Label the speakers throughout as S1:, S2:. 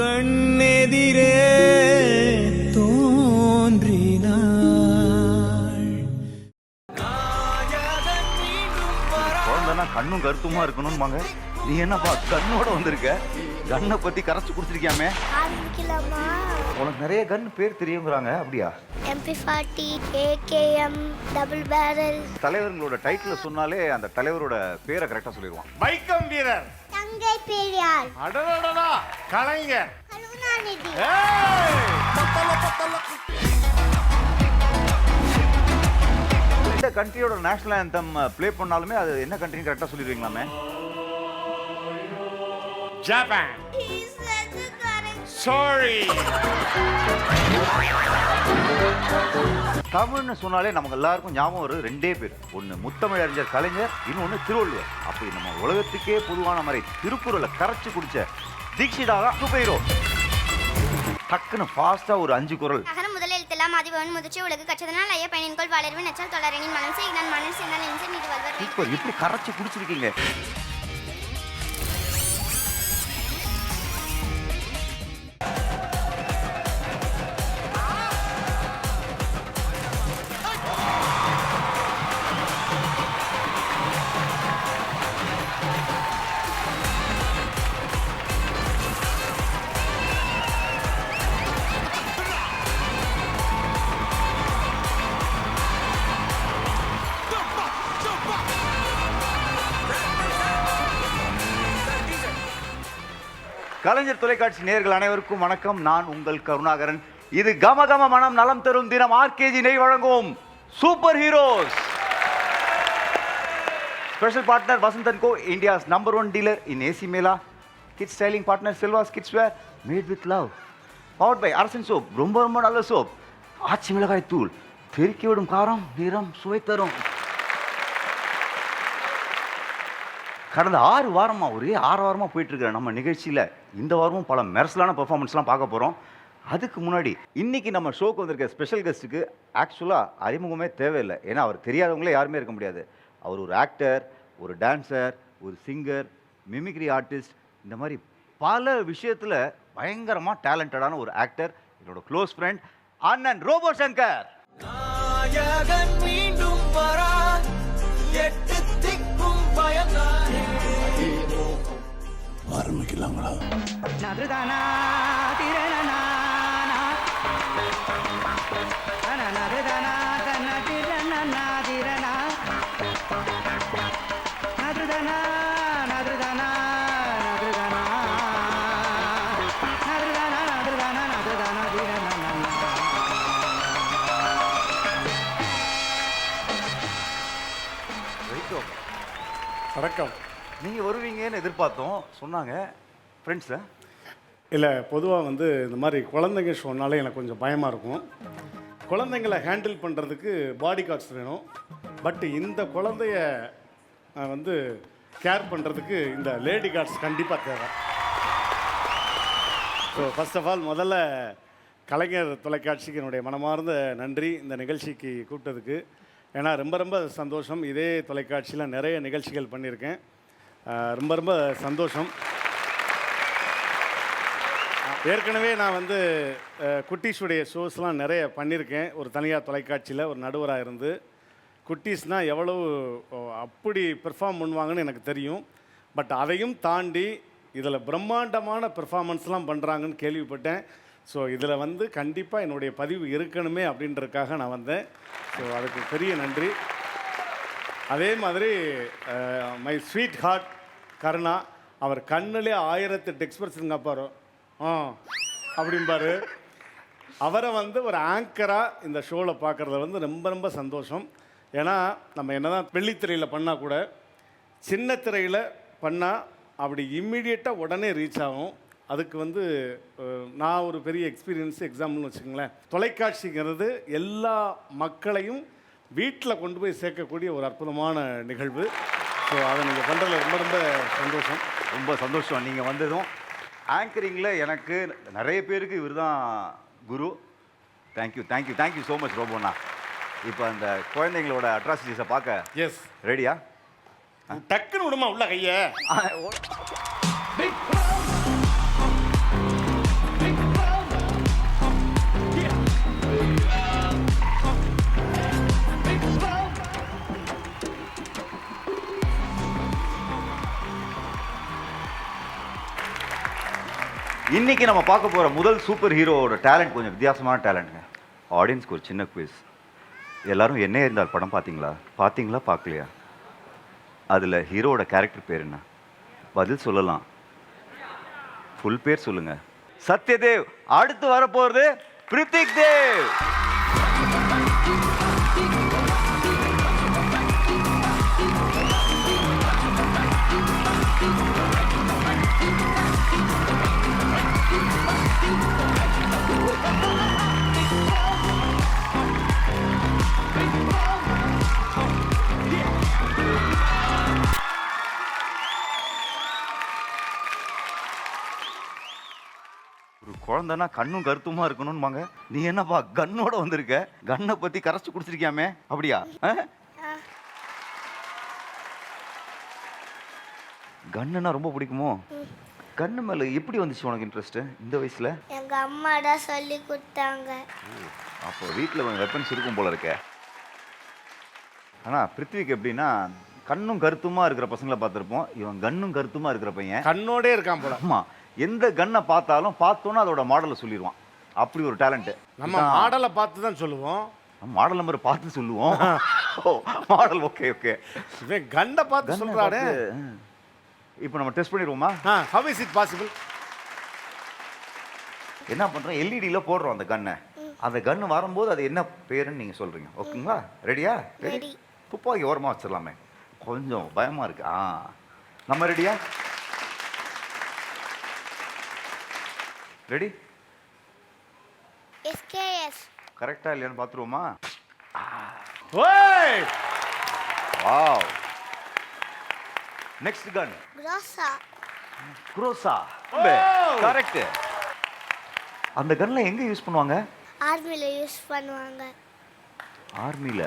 S1: கண்ணெதிரே தோன்றினாள்.
S2: குழந்தைன்னா கண்ணும் கருத்துமா இருக்கணும்பாங்க. நீ என்னப்பா கண்ணோட வந்திருக்க? கண்ணை பத்தி கரைச்சு குடிச்சிருக்கியாமே. உனக்கு நிறைய கன் பேர் தெரியுங்கிறாங்க, அப்படியா?
S3: MP40, AKM, double barrel.
S2: தலைவர்களோட டைட்டில் சொன்னாலே அந்த தலைவரோட பேரை கரெக்டா சொல்லிடுவான்.
S4: வைக்கம் வீரர்,
S3: தங்கை பெரியார்,
S4: அடடடடா கலைஞர்,
S3: கருணாநிதி.
S2: இந்த கண்ட்ரியோட நேஷனல் ஆந்தம் ப்ளே பண்ணாலுமே அது என்ன கண்ட்ரின்னு கரெக்டா சொல்லிடுவீங்களாமே.
S4: ஜப்பான். சாரி.
S2: தமிழ்னு சொன்னாலே நமக்கு எல்லாருக்கும் ஞாபகம் வரும் ரெண்டே பேர். ஒன்று முத்தமிழறிஞர் கலைஞர், இன்னொன்று திருவள்ளுவர். அப்படி நம்ம உலகத்துக்கே பொதுவான மாதிரி திருக்குறளை கரைச்சு குடிச்ச தீக்ஷிதா தான் சூப்பர் ஹீரோ. டக்குன்னு ஃபாஸ்டா ஒரு 5 குறள்.
S3: அகரம் முதல் எழுத்தெல்லாம் ஆதிபவன் முதிர்ச்சி உலகு கற்றதனால் ஐய பயனின்கொள் வளர்வு நச்சால் தொழரனின் மனம் செய்தான் மனம் செய்தால் நெஞ்சம் இது வல்வர்.
S2: சூப்பர், எப்படி கரைச்சு குடிச்சிருக்கீங்க. கலைஞர் தொலைக்காட்சி நேயர்கள் அனைவருக்கும் வணக்கம். நான் உங்கள் கருணாகரன். இது கமகம மனம் நலம் தரும் தினம். ஆர்கேஜி நெய் வழங்கும் super heroes. Special partner Vasanth & co, India's number 1 dealer in AC mela. Kids styling partner Silvas kids wear, made with love. Powered by Arasan soap, ரொம்ப ரொம்ப நல்ல சோப். ஆச்சி மிளகாய் தூள், தெருக்கி விடும் காரம், நிறம், சுவை தரும். கடந்த 6 வாரமாக ஒரே 6 வாரமாக போயிட்டுருக்கிற நம்ம நிகழ்ச்சியில் இந்த வாரமும் பல மெர்சலான பெர்ஃபார்மன்ஸ்லாம் பார்க்க போகிறோம். அதுக்கு முன்னாடி இன்றைக்கி நம்ம ஷோக்கு வந்திருக்க ஸ்பெஷல் கெஸ்ட்டுக்கு ஆக்சுவலாக அறிமுகமே தேவையில்லை. ஏன்னா அவர் தெரியாதவங்களே யாருமே இருக்க முடியாது. அவர் ஒரு ஆக்டர், ஒரு டான்ஸர், ஒரு சிங்கர், மிமிக்ரி ஆர்டிஸ்ட், இந்த மாதிரி பல விஷயத்தில் பயங்கரமாக டேலண்டடான ஒரு ஆக்டர். என்னோட க்ளோஸ் ஃப்ரெண்ட் அண்ணன் ரோபோ சங்கர்.
S1: ஆரம்பிக்கலாங்களா?
S4: வணக்கம்.
S2: நீங்கள் வருவீங்கன்னு எதிர்பார்த்தோம், சொன்னாங்க ஃப்ரெண்ட்ஸை.
S4: இல்லை, பொதுவாக வந்து இந்த மாதிரி குழந்தைங்க ஷோனாலே எனக்கு கொஞ்சம் பயமாக இருக்கும். குழந்தைங்களை ஹேண்டில் பண்ணுறதுக்கு பாடி கார்ட்ஸ் வேணும். பட் இந்த குழந்தைய வந்து கேர் பண்ணுறதுக்கு இந்த லேடி கார்ட்ஸ் கண்டிப்பாக தேவை. ஸோ ஃபர்ஸ்ட் ஆஃப் ஆல் முதல்ல கலைஞர் தொலைக்காட்சிக்கு என்னுடைய மனமார்ந்த நன்றி இந்த நிகழ்ச்சிக்கு கூப்பிட்டதுக்கு. ஏன்னா ரொம்ப ரொம்ப சந்தோஷம். இதே தொலைக்காட்சியில் நிறைய நிகழ்ச்சிகள் பண்ணியிருக்கேன். ரொம்ப ரொம்ப சந்தோஷம். ஏற்கனவே நான் வந்து குட்டீஸுடைய ஷோஸ்லாம் நிறைய பண்ணியிருக்கேன். ஒரு தனியார் தொலைக்காட்சியில் ஒரு நடுவராக இருந்து குட்டீஸ்னால் எவ்வளவு அப்படி பெர்ஃபார்ம் பண்ணுவாங்கன்னு எனக்கு தெரியும். பட் அதையும் தாண்டி இதில் பிரம்மாண்டமான பெர்ஃபார்மன்ஸ்லாம் பண்ணுறாங்கன்னு கேள்விப்பட்டேன். ஸோ இதில் வந்து கண்டிப்பாக என்னுடைய பதிவு இருக்கணுமே அப்படின்றதுக்காக நான் வந்தேன். ஸோ அதுக்கு பெரிய நன்றி. அதே மாதிரி மை ஸ்வீட் ஹார்ட் கருணா, அவர் கண்ணிலே 1008 எக்ஸ்பிரஷன் காப்பார் அப்படிம்பார். அவரை வந்து ஒரு ஆங்கராக இந்த ஷோவில் பார்க்குறத வந்து ரொம்ப ரொம்ப சந்தோஷம். ஏன்னா நம்ம என்ன தான் வெள்ளித்திரையில் பண்ணால் கூட சின்ன திரையில் பண்ணால் அப்படி இம்மிடியேட்டாக உடனே ரீச் ஆகும். அதுக்கு வந்து நான் ஒரு பெரிய எக்ஸாம்பிள்னு வச்சுக்கோங்களேன். தொலைக்காட்சிங்கிறது எல்லா மக்களையும் வீட்டில் கொண்டு போய் சேர்க்கக்கூடிய ஒரு அற்புதமான நிகழ்வு. ஸோ அதை நீங்கள் பண்ணுறதுல ரொம்ப ரொம்ப சந்தோஷம்.
S2: ரொம்ப சந்தோஷம் நீங்கள் வந்ததும். ஆங்கரிங்கில் எனக்கு நிறைய பேருக்கு இவர் தான் குரு. Thank you thank you thank you so much ரோபோண்ணா. இப்போ அந்த குழந்தைங்களோட அட்ராசிட்டிஸை பார்க்க
S4: எஸ்
S2: ரெடியா?
S4: டக்குன்னு விடுமா உள்ள கையை.
S2: இன்னைக்கு நம்ம பார்க்க போற முதல் சூப்பர் ஹீரோவோட டேலண்ட் கொஞ்சம் வித்தியாசமான டேலண்ட்ங்க. ஆடியன்ஸ்க்கு ஒரு சின்ன குவிஸ். எல்லாரும் என்ன இருந்தால் படம் பார்த்தீங்களா பார்க்கலையா? அதுல ஹீரோவோட கேரக்டர் பேர் என்ன? பதில் சொல்லலாம். ஃபுல் பேர் சொல்லுங்க. சத்யதேவ். அடுத்து வரப்போறது பிரித்திக் தேவ். ஒரு குழந்தைனா கண்ணும் கருத்துமா இருக்கணும்பாங்க. நீ என்னப்பா கன்னோட வந்திருக்க? கன்னை பத்தி கரைச்சு குடிச்சிருக்கியாமே, அப்படியா? கன்னுனா ரொம்ப பிடிக்குமோ? கண்ணு மேல எப்படி வந்துச்சு உனக்கு இன்ட்ரெஸ்ட் இந்த வயசுல?
S3: எங்க அம்மா தான் சொல்லி கொடுத்தாங்க.
S2: அப்போ வீட்டில் வெப்பன்ஸ் இருக்கும் போல இருக்க. ஆனா பிருத்விக்கு எப்படின்னா கண்ணும் கருத்துமா இருக்கிற பசங்களை பார்த்துருப்போம். இவன் கண்ணும் கருத்துமா இருக்கிற பையன்.
S4: கண்ணோடே இருக்கான் போல.
S2: ஆமா, எந்த கன்னை பார்த்தாலும் பார்த்தோன்னா அதோட மாடலை சொல்லிடுவான். அப்படி ஒரு டேலண்ட்.
S4: நம்ம மாடலை பார்த்து தான் சொல்லுவோம்.
S2: மாடல் நம்பர் பார்த்து சொல்லுவோம். Model okay okay.
S4: இவன் கன்னை பார்த்து சொல்றாரு.
S2: இப்போ நம்ம test பண்ணிடுவோமா?
S4: how is it possible?
S2: என்ன பண்றோம், எல்இடியில் போடுறோம் அந்த கன்னை. அந்த கன்று வரும்போது அது என்ன பேருன்னு நீங்க சொல்றீங்க. ஓகேங்களா? ரெடியா?
S3: ரெடி.
S2: துப்பாக்கி ஓரமா வச்சிடலாமே, கொஞ்சம் பயமா இருக்கு. நம்ம ரெடியா? ரெடி?
S3: எஸ்கேஎஸ்.
S2: கரெக்டா இல்லையான்னு பார்த்துருவோமா?
S4: ஓய்!
S2: வாவ். நெக்ஸ்ட் கன். குரோசா. கரெக்ட். அந்த கன்ல எங்க யூஸ் பண்ணுவாங்க?
S3: ஆர்மில யூஸ் பண்ணுவாங்க.
S2: ஆர்மில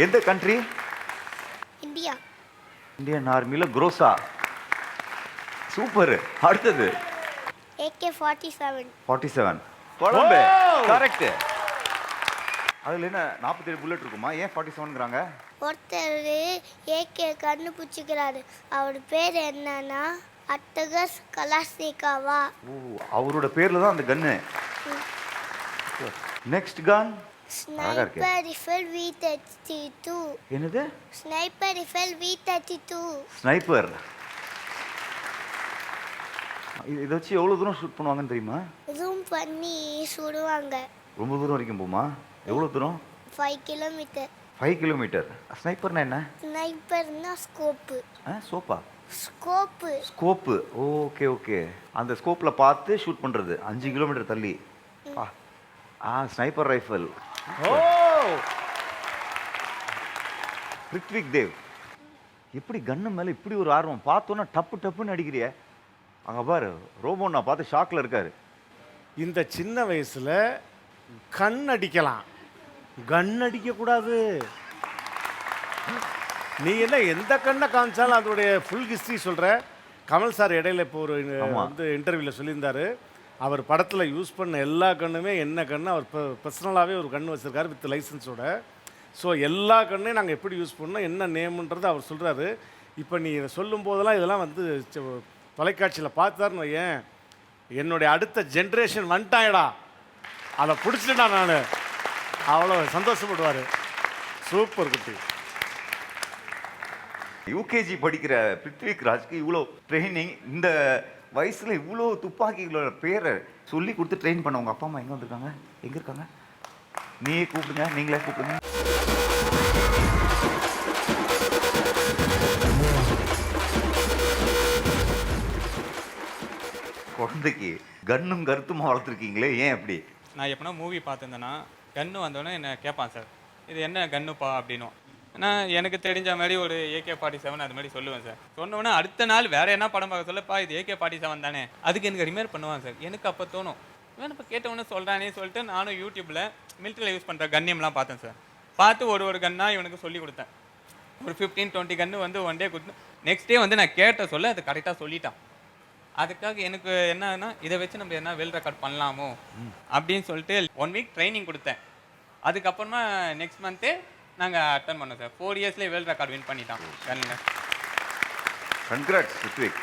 S2: எந்த கண்ட்ரி?
S3: இந்தியா.
S2: இந்தியன் ஆர்மில குரோசா. சூப்பர். அடுத்தது
S3: AK-47.
S2: 47. கொலம்பே. கரெக்ட். அதுல என்ன 47 புல்லட் இருக்குமா? ஏன் 47ங்கறாங்க?
S3: ஒருத்தர் ஏகே கண்டுபிடிச்சிக்கிறாரு. அவர் பேர் என்னன்னா அட்டகஸ் கலாஸ்னிகாவா.
S2: ஓ, அவரோட பேர்ல தான் அந்த gun. Next gun.
S3: Sniper rifle V32.
S2: என்னது?
S3: Sniper rifle V32.
S2: ஸ்னைப்பர். இத வச்சு எவ்வளவு தூரம் ஷூட் பண்ணுவாங்கன்னு தெரியுமா?
S3: ஜூம் பண்ணி சுடுவாங்க.
S2: ரொம்ப தூரம் வரைக்கும் போமா? எவ்வளவு தூரம்?
S3: 5 கிலோமீட்டர்.
S2: 5 கிலோமீட்டர். ஸ்னைப்பர்னா என்ன?
S3: ஸ்னைப்பர்னா ஸ்கோப்.
S2: சோப்பா?
S3: ஸ்கோப்.
S2: ஸ்கோப். Okay okay. அந்த ஸ்கோப்ல பார்த்து ஷூட் பண்றது 5 கிலோமீட்டர் தள்ளி. Sniper rifle.
S4: ஓ!
S2: பிருத்விக் தேவ். எப்படி கன்னு மேல இப்படி ஒரு ஆர்வம்? பார்த்தோன்னா டப்பு டப்புன்னு அடிக்கிறிய. அங்க பாரு, ரோபோன்னா பார்த்து ஷாக்ல இருக்காரு.
S4: இந்த சின்ன வயசுல கண் அடிக்கலாம், கன் அடிக்க கூடாது. நீ என்ன எந்த கண்ணை காமிச்சாலும் அதோடைய ஃபுல் ஹிஸ்ட்ரி சொல்ற. கமல் சார் இடையில இப்போ ஒரு வந்து இன்டர்வியூவில் சொல்லியிருந்தாரு, அவர் படத்தில் யூஸ் பண்ண எல்லா கண்ணுமே என்ன கண்ணு அவர் பர்சனலாகவே ஒரு கண்ணு வச்சுருக்காரு வித் லைசன்ஸோட. ஸோ எல்லா கண்ணையும் நாங்கள் எப்படி யூஸ் பண்ணோம், என்ன நேம்ன்றது அவர் சொல்கிறாரு. இப்போ நீ இதை சொல்லும் போதெல்லாம் இதெல்லாம் வந்து தொலைக்காட்சியில் பார்த்தாருன்னு வையேன், என்னுடைய அடுத்த ஜென்ரேஷன் வந்துட்டாயடா, அதை பிடிச்சிட்டா நான், அவ்வளோ சந்தோஷப்படுவார். சூப்பர் குட்டி.
S2: யூகேஜி படிக்கிற பிருத்விக் ராஜ்க்கு இவ்வளோ ட்ரைனிங், இந்த வயசுல இவ்வளோ துப்பாக்கிகளோட பேரை சொல்லி கொடுத்து ட்ரெயின் பண்ண உங்க அப்பா அம்மா எங்கே வந்திருக்காங்க? எங்கே இருக்காங்க? நீயே கூப்பிடுங்க, நீங்களே கூப்பிடுங்க. குழந்தைக்கு கன்னும் கருத்துமா வளர்த்துருக்கீங்களே, ஏன் அப்படி?
S5: நான் எப்படின்னா மூவி பார்த்துருந்தேன்னா கன்று வந்தோடனே என்ன கேட்பான், சார் இது என்ன கன்னுப்பா அப்படின்னும். நான் எனக்கு தெரிஞ்ச மாதிரி ஒரு AK-47 அது மாதிரி சொல்லுவேன் சார். சொன்னோன்னே அடுத்த நாள் வேறு என்ன படம் பார்க்க சொல்லப்பா இது AK-47 தானே, அதுக்கு எனக்கு ரிமையர் பண்ணுவான் சார். எனக்கு அப்போ தோணும், இவன் இப்போ கேட்டவொன்னே சொல்கிறானே சொல்லிட்டு நானும் யூடியூப்பில் மிலிட்டரியில் யூஸ் பண்ணுற கன்னியம்லாம் பார்த்தேன் சார். பார்த்து ஒரு கன்னாக இவனுக்கு சொல்லி கொடுத்தேன். ஒரு 15-20 கன்று வந்து ஒன் டே கொடுத்து நெக்ஸ்ட் டே வந்து நான் கேட்ட சொல்ல அது கரெக்டாக சொல்லிட்டான். அதுக்காக எனக்கு என்னன்னா இதை வச்சு நம்ம என்ன வேர்ல்ட் ரெக்கார்ட் பண்ணலாமோ அப்படின்னு சொல்லிட்டு 1 வீக் ட்ரைனிங் கொடுத்தேன். அதுக்கப்புறமா நெக்ஸ்ட் மந்த்தே நாங்கள் அட்டன் பண்ணோம் சார். 4 இயர்ஸ்லேயே வேர்ல்ட் ரெக்கார்ட் வின் பண்ணிட்டான் கன்னில்.
S2: கங்க்ராட்ஸ் ரித்விக்.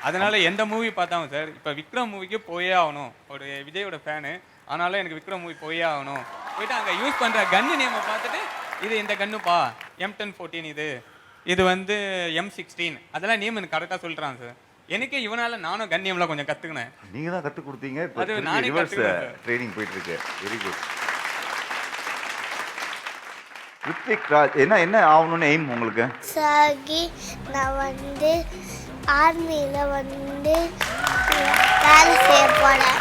S5: அதனால எந்த மூவி பார்த்தாலும் சார் இப்போ விக்ரம் மூவிக்கு போயே ஆகணும். ஒரு விஜயோட ஃபேனு, ஆனாலும் எனக்கு விக்ரம் மூவி போயே ஆகணும். போயிட்டு அங்கே யூஸ் பண்ணுற கன்னு நேமை பார்த்துட்டு இது இந்த கன்னுப்பா M1014 இது வந்து M16 அதெல்லாம் நேம் எனக்கு கரெக்டாக சொல்கிறான் சார். எனக்கே இவனால நானும் கன் நேம்லாம் கொஞ்சம் கற்றுக்கினேன்.
S2: நீங்கள் தான் கற்றுக் கொடுத்தீங்க.
S5: அது நானே கற்றுக்கினேன்.
S2: ட்ரைனிங் போயிட்டுருக்கு. Very good. ரித்விக் ராஜ் என்ன ஆகணும்னு எய்ம் உங்களுக்கு?
S3: சாகி நான் வந்து ஆர்மியில் வந்து வேலை செய்ய போகிறேன்.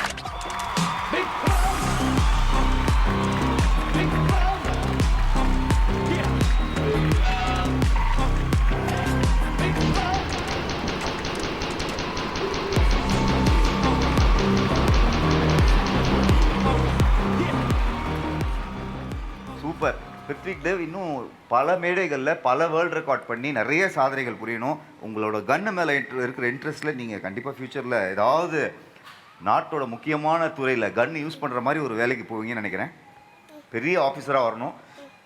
S2: சூப்பர். ரித்விக் தேவ் இன்னும் பல மேடைகளில் பல வேர்ல்டு ரெக்கார்ட் பண்ணி நிறைய சாதனைகள் புரியணும். உங்களோட கன்னு மேலே இருக்கிற இன்ட்ரெஸ்ட்டில் நீங்கள் கண்டிப்பாக ஃப்யூச்சரில் ஏதாவது நாட்டோட முக்கியமான துறையில் கன் யூஸ் பண்ணுற மாதிரி ஒரு வேலைக்கு போவீங்கன்னு நினைக்கிறேன். பெரிய ஆஃபீஸராக வரணும்.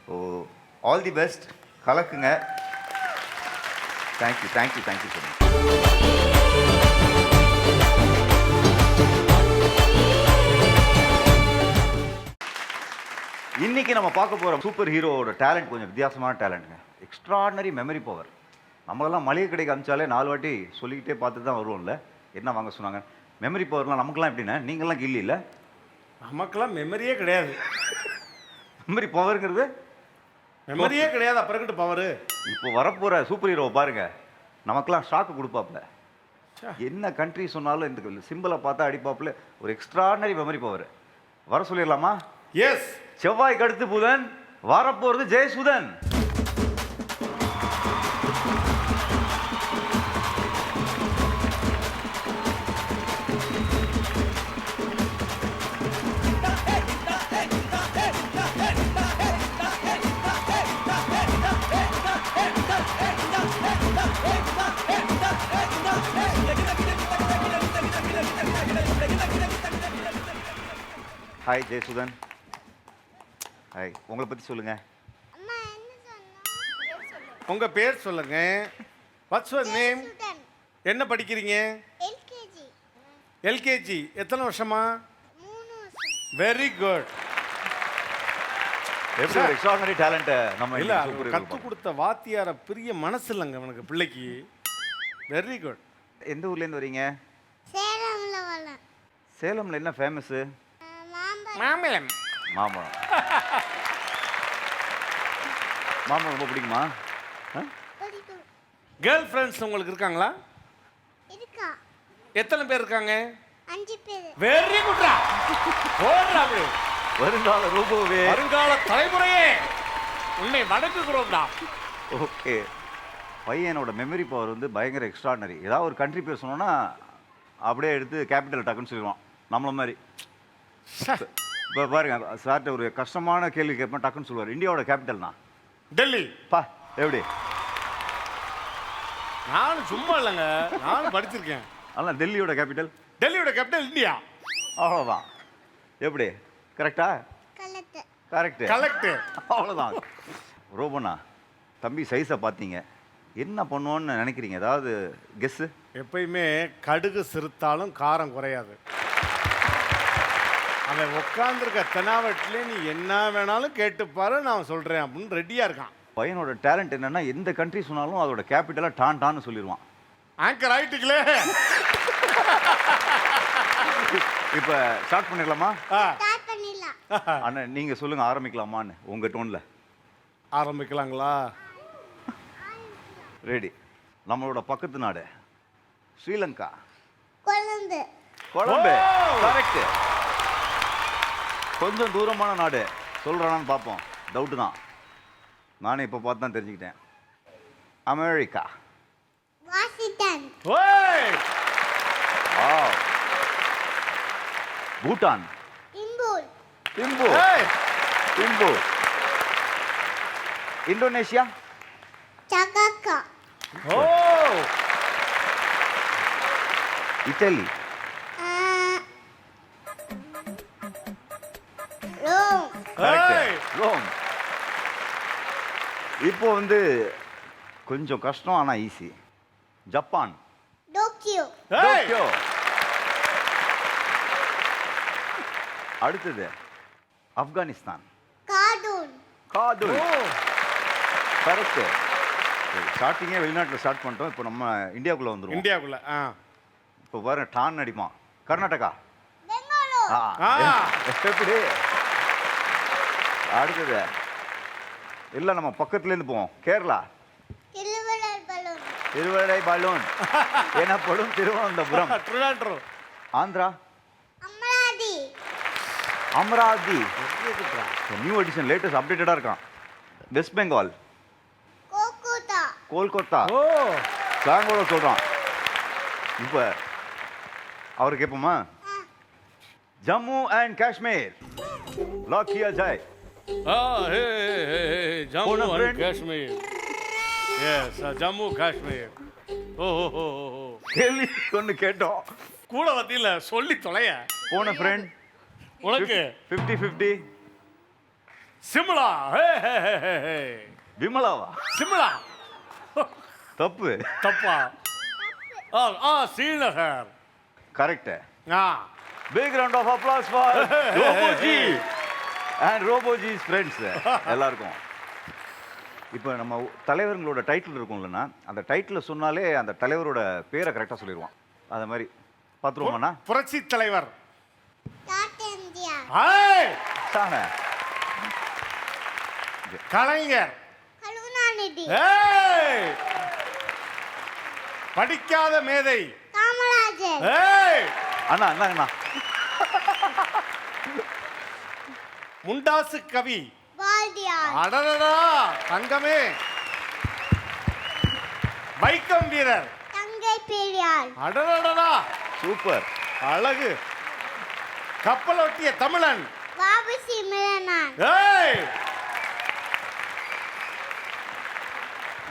S2: So all the best. கலக்குங்க. Thank you thank you thank you so much. இன்னைக்கு நம்ம பார்க்க போகிற சூப்பர் ஹீரோவோட டேலண்ட் கொஞ்சம் வித்தியாசமான டேலண்ட்டுங்க. Extraordinary memory power. நம்மளெல்லாம் மளிகை கடைக்கு அனுப்பிச்சாலே 4 வாட்டி சொல்லிக்கிட்டே பார்த்து தான் வருவோம்ல, என்ன வாங்க சொன்னாங்க. மெமரி பவர்லாம் நமக்குலாம் எப்படின்னா, நீங்கள்லாம் கில்லி இல்லை,
S4: நமக்கெல்லாம் மெமரியே கிடையாது.
S2: மெமரி பவருங்கிறது
S4: மெமரியே கிடையாது, அப்புறம் பவரு.
S2: இப்போ வரப்போகிற சூப்பர் ஹீரோவை பாருங்க, நமக்கெல்லாம் ஷாக்கு கொடுப்பாப்புல. என்ன கண்ட்ரி சொன்னாலும் இந்த சிம்பிளை பார்த்தா அடிப்பாப்புல. ஒரு எக்ஸ்ட்ராடனரி மெமரி பவர். வர சொல்லிடலாமா?
S4: எஸ்.
S2: செவ்வாய்க்கு அடுத்து புதன், வரப்போறது ஜெயசுதன். ஹாய் ஜெயசுதன். ஹாய், உங்களை பற்றி சொல்லுங்க.
S4: உங்க பேர் சொல்லுங்க. What's your name? என்ன படிக்கிறீங்க?
S3: எல்கேஜி.
S4: எல்கேஜி. எத்தனை வருஷமா?
S3: 3 வருஷம்.
S4: Very good.
S2: எப்படி ஒரு எக்ஸ்ட்ராடனரி டேலண்ட் நம்ம
S4: இல்ல
S2: சூப்பர்
S4: கற்றுக் கொடுத்த வாத்தியார பெரிய மனசு இல்லைங்க அவனுக்கு, பிள்ளைக்கு. Very good.
S2: எந்த ஊர்லேருந்து வரீங்க?
S3: சேலம்ல வரேன்.
S2: சேலமில் என்ன ஃபேமஸ்ஸு?
S4: மாம்பழம்.
S2: மாம்பழம். மாம்பழம் ரொம்ப பிடிக்குமா?
S3: பிடிக்கும்.
S4: கேர்ள் ஃப்ரெண்ட்ஸ் உங்களுக்கு இருக்காங்களா?
S3: இருக்கா?
S4: எத்தனை பேர் இருக்காங்க?
S3: 5 பேர்.
S4: வெரி குட்ரா. ஓடுறா அப்படி.
S2: வருங்கால ரூபோவே.
S4: வருங்கால தலைமுறையே உன்னை வணங்குகிறோம்டா.
S2: ஓகே. பையனோட மெமரி பவர் வந்து பயங்கர எக்ஸ்ட்ராடனரி. ஏதாவது ஒரு கண்ட்ரி பேர் சொன்னோன்னா அப்படியே எடுத்து கேபிட்டல் டக்குன்னு சொல்லிடுவான். நம்மள மாதிரி. இப்போ பாருங்க, சார்ட்ட ஒரு கஷ்டமான கேள்வி கேட்பேன், டக்குன்னு சொல்லுவார். இந்தியாவோட கேபிட்டல்னா?
S4: டெல்லி.
S2: பா எப்படி?
S4: நானும் சும்மா இல்லைங்க, நானும் படிச்சிருக்கேன்.
S2: ஆனால் டெல்லியோட கேபிட்டல்?
S4: டெல்லியோட கேபிட்டல் இந்தியா.
S2: அவ்வளோதான். எப்படி? கரெக்டா?
S3: கலெக்ட்.
S2: கரெக்டு.
S4: கலெக்ட்.
S2: அவ்வளோதான். ரோபண்ணா, தம்பி சைஸை பார்த்தீங்க, என்ன பண்ணுவோன்னு நினைக்கிறீங்க? ஏதாவது கெஸ்ஸு?
S4: எப்பயுமே கடுகு சிறுத்தாலும் காரம் குறையாது. அவன் உட்காந்துருக்க தெனாவட்டிலே நீ என்ன வேணாலும் கேட்டுப்பாரு, நான் சொல்கிறேன் அப்படின்னு ரெடியாக இருக்கான்.
S2: பையனோட டேலண்ட் என்னன்னா, எந்த கண்ட்ரி சொன்னாலும் அதோட கேபிட்டலாக டான்னு சொல்லிடுவான்.
S4: ஆங்கர் ஆயிட்டுங்களே.
S2: இப்போ ஸ்டார்ட் பண்ணிடலாமா?
S3: ஸ்டார்ட் பண்ணிடலாம்.
S2: அண்ணா நீங்கள் சொல்லுங்கள், ஆரம்பிக்கலாமான்னு உங்கள் டோனில்.
S4: ஆரம்பிக்கலாங்களா?
S2: ரெடி. நம்மளோட பக்கத்து நாடு ஸ்ரீலங்கா.
S3: கொழும்பு.
S2: கொலம்பு. கரெக்ட். கொஞ்சம் தூரமான நாடு சொல்கிறானான்னு பார்ப்போம். டவுட்டு தான், நானே இப்போ பார்த்து தான் தெரிஞ்சுக்கிட்டேன். அமெரிக்கா.
S3: வாஷிங்டன்.
S4: ஓய்.
S2: பூட்டான்.
S3: இம்பூல்.
S2: திம்பு.
S4: ஏய்.
S2: திம்பு. இந்தோனேஷியா.
S3: ஜகார்த்தா.
S4: ஓ.
S2: இட்டலி.
S3: ரோம்.
S4: ஏய்.
S2: ரோம். இப்போ வந்து கொஞ்சம் கஷ்டம் ஆனால் ஈஸி. ஜப்பான்.
S3: டோக்கியோ.
S4: ஏய்!
S2: டோக்கியோ. அடுத்தது ஆப்கானிஸ்தான்.
S3: கார்ட்டூன்.
S2: காதுல். கரெக்ட். ஸ்டார்டிங்கே வெளிநாட்டில் ஸ்டார்ட் பண்ணிட்டோம். இப்போ நம்ம இந்தியாவுக்குள்ள வந்துருவோம்.
S4: இந்தியாவுக்குள்ள
S2: இப்போ பாருங்க டான் அடிமா. கர்நாடகா.
S3: பெங்களூர்.
S2: எப்படி? அடுத்தது இல்லை நம்ம பக்கத்துலேருந்து போவோம். கேரளா.
S3: திருவள்ளூர் பலூன்.
S2: திருவள்ளை பலூன் எனப்படும் Thiruvananthapuram.
S4: Trivandrum.
S2: Andhra.
S3: Amaravati.
S2: Amaravati. New edition latest அப்டேட்டடாக இருக்கான். வெஸ்ட் பெங்கால்.
S3: கோல்கத்தா.
S2: கோல்கத்தா.
S4: ஓ
S2: ஸ்லாங்கோட சொல்கிறான். இப்போ அவர் கேட்போமா? ஜம்மு அண்ட் காஷ்மீர். லாக் கியா ஜாய்.
S4: ஜம்மு
S2: போன
S4: and
S2: friend.
S4: Kashmir. Yes Jammu Kashmir. ஓஹோ
S2: கேள்வி ஒன்று கேட்டோம்.
S4: கூட வத்தியில சொல்லி தொலைய.
S2: போன ஃப்ரெண்ட்
S4: உனக்கு
S2: 50-50.
S4: சிம்லா.
S2: விமலாவா?
S4: சிம்லா.
S2: தப்பு.
S4: தப்பா? ஸ்ரீநகர்.
S2: கரெக்ட்.
S4: ஆ
S2: Big round of applause for Roboji and Roboji's friends. எல்லாருக்கும். இப்போ நம்ம தலைவர்களோட டைட்டில் இருக்கும்லன்னா அந்த டைட்டில் சொன்னாலே அந்த தலைவரோட பேரை கரெக்டாக சொல்லிடுவான். அது மாதிரி பார்த்துருவோம்ண்ணா.
S4: புரட்சி தலைவர்.
S3: டாடா இந்தியா.
S2: சாண
S4: கலைஞர்.
S3: கருணாநிதி.
S4: ஏய் படிக்காத மேதை.
S3: காமராஜர்.
S4: ஏய்
S2: அண்ணா அண்ணா
S4: முண்டாசு கவி.
S3: பாரதியார்.
S4: அடடடா தங்கமே. வைக்கம் வீரர்.
S3: தங்கை பெரியார்.
S4: அடடடா
S2: சூப்பர்.
S4: அழகு. கப்பலோட்டிய தமிழன்.
S3: வாபசி மிலனார்.
S4: ஏய்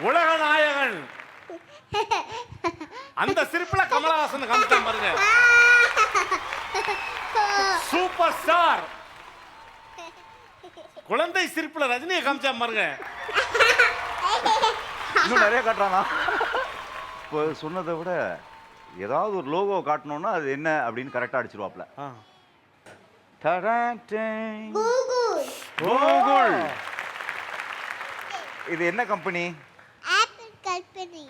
S4: உலக நாயகன். அந்த சிரிப்புல கமலஹாசன் காமிச்சான் பாருங்க. Super star. குழந்தை சிரிப்புல ரஜினியை காமிச்சான் பாருங்க.
S2: இன்னும் நிறைய காட்டுறானா? இப்போ சொன்னதை விட ஏதாவது ஒரு லோகோ காட்டணும்னா அது என்ன அப்படின்னு கரெக்டாக அடிச்சிருவாப்ல.
S3: கூகுள்.
S2: கூகுள். இது என்ன கம்பெனி?
S3: Apple company.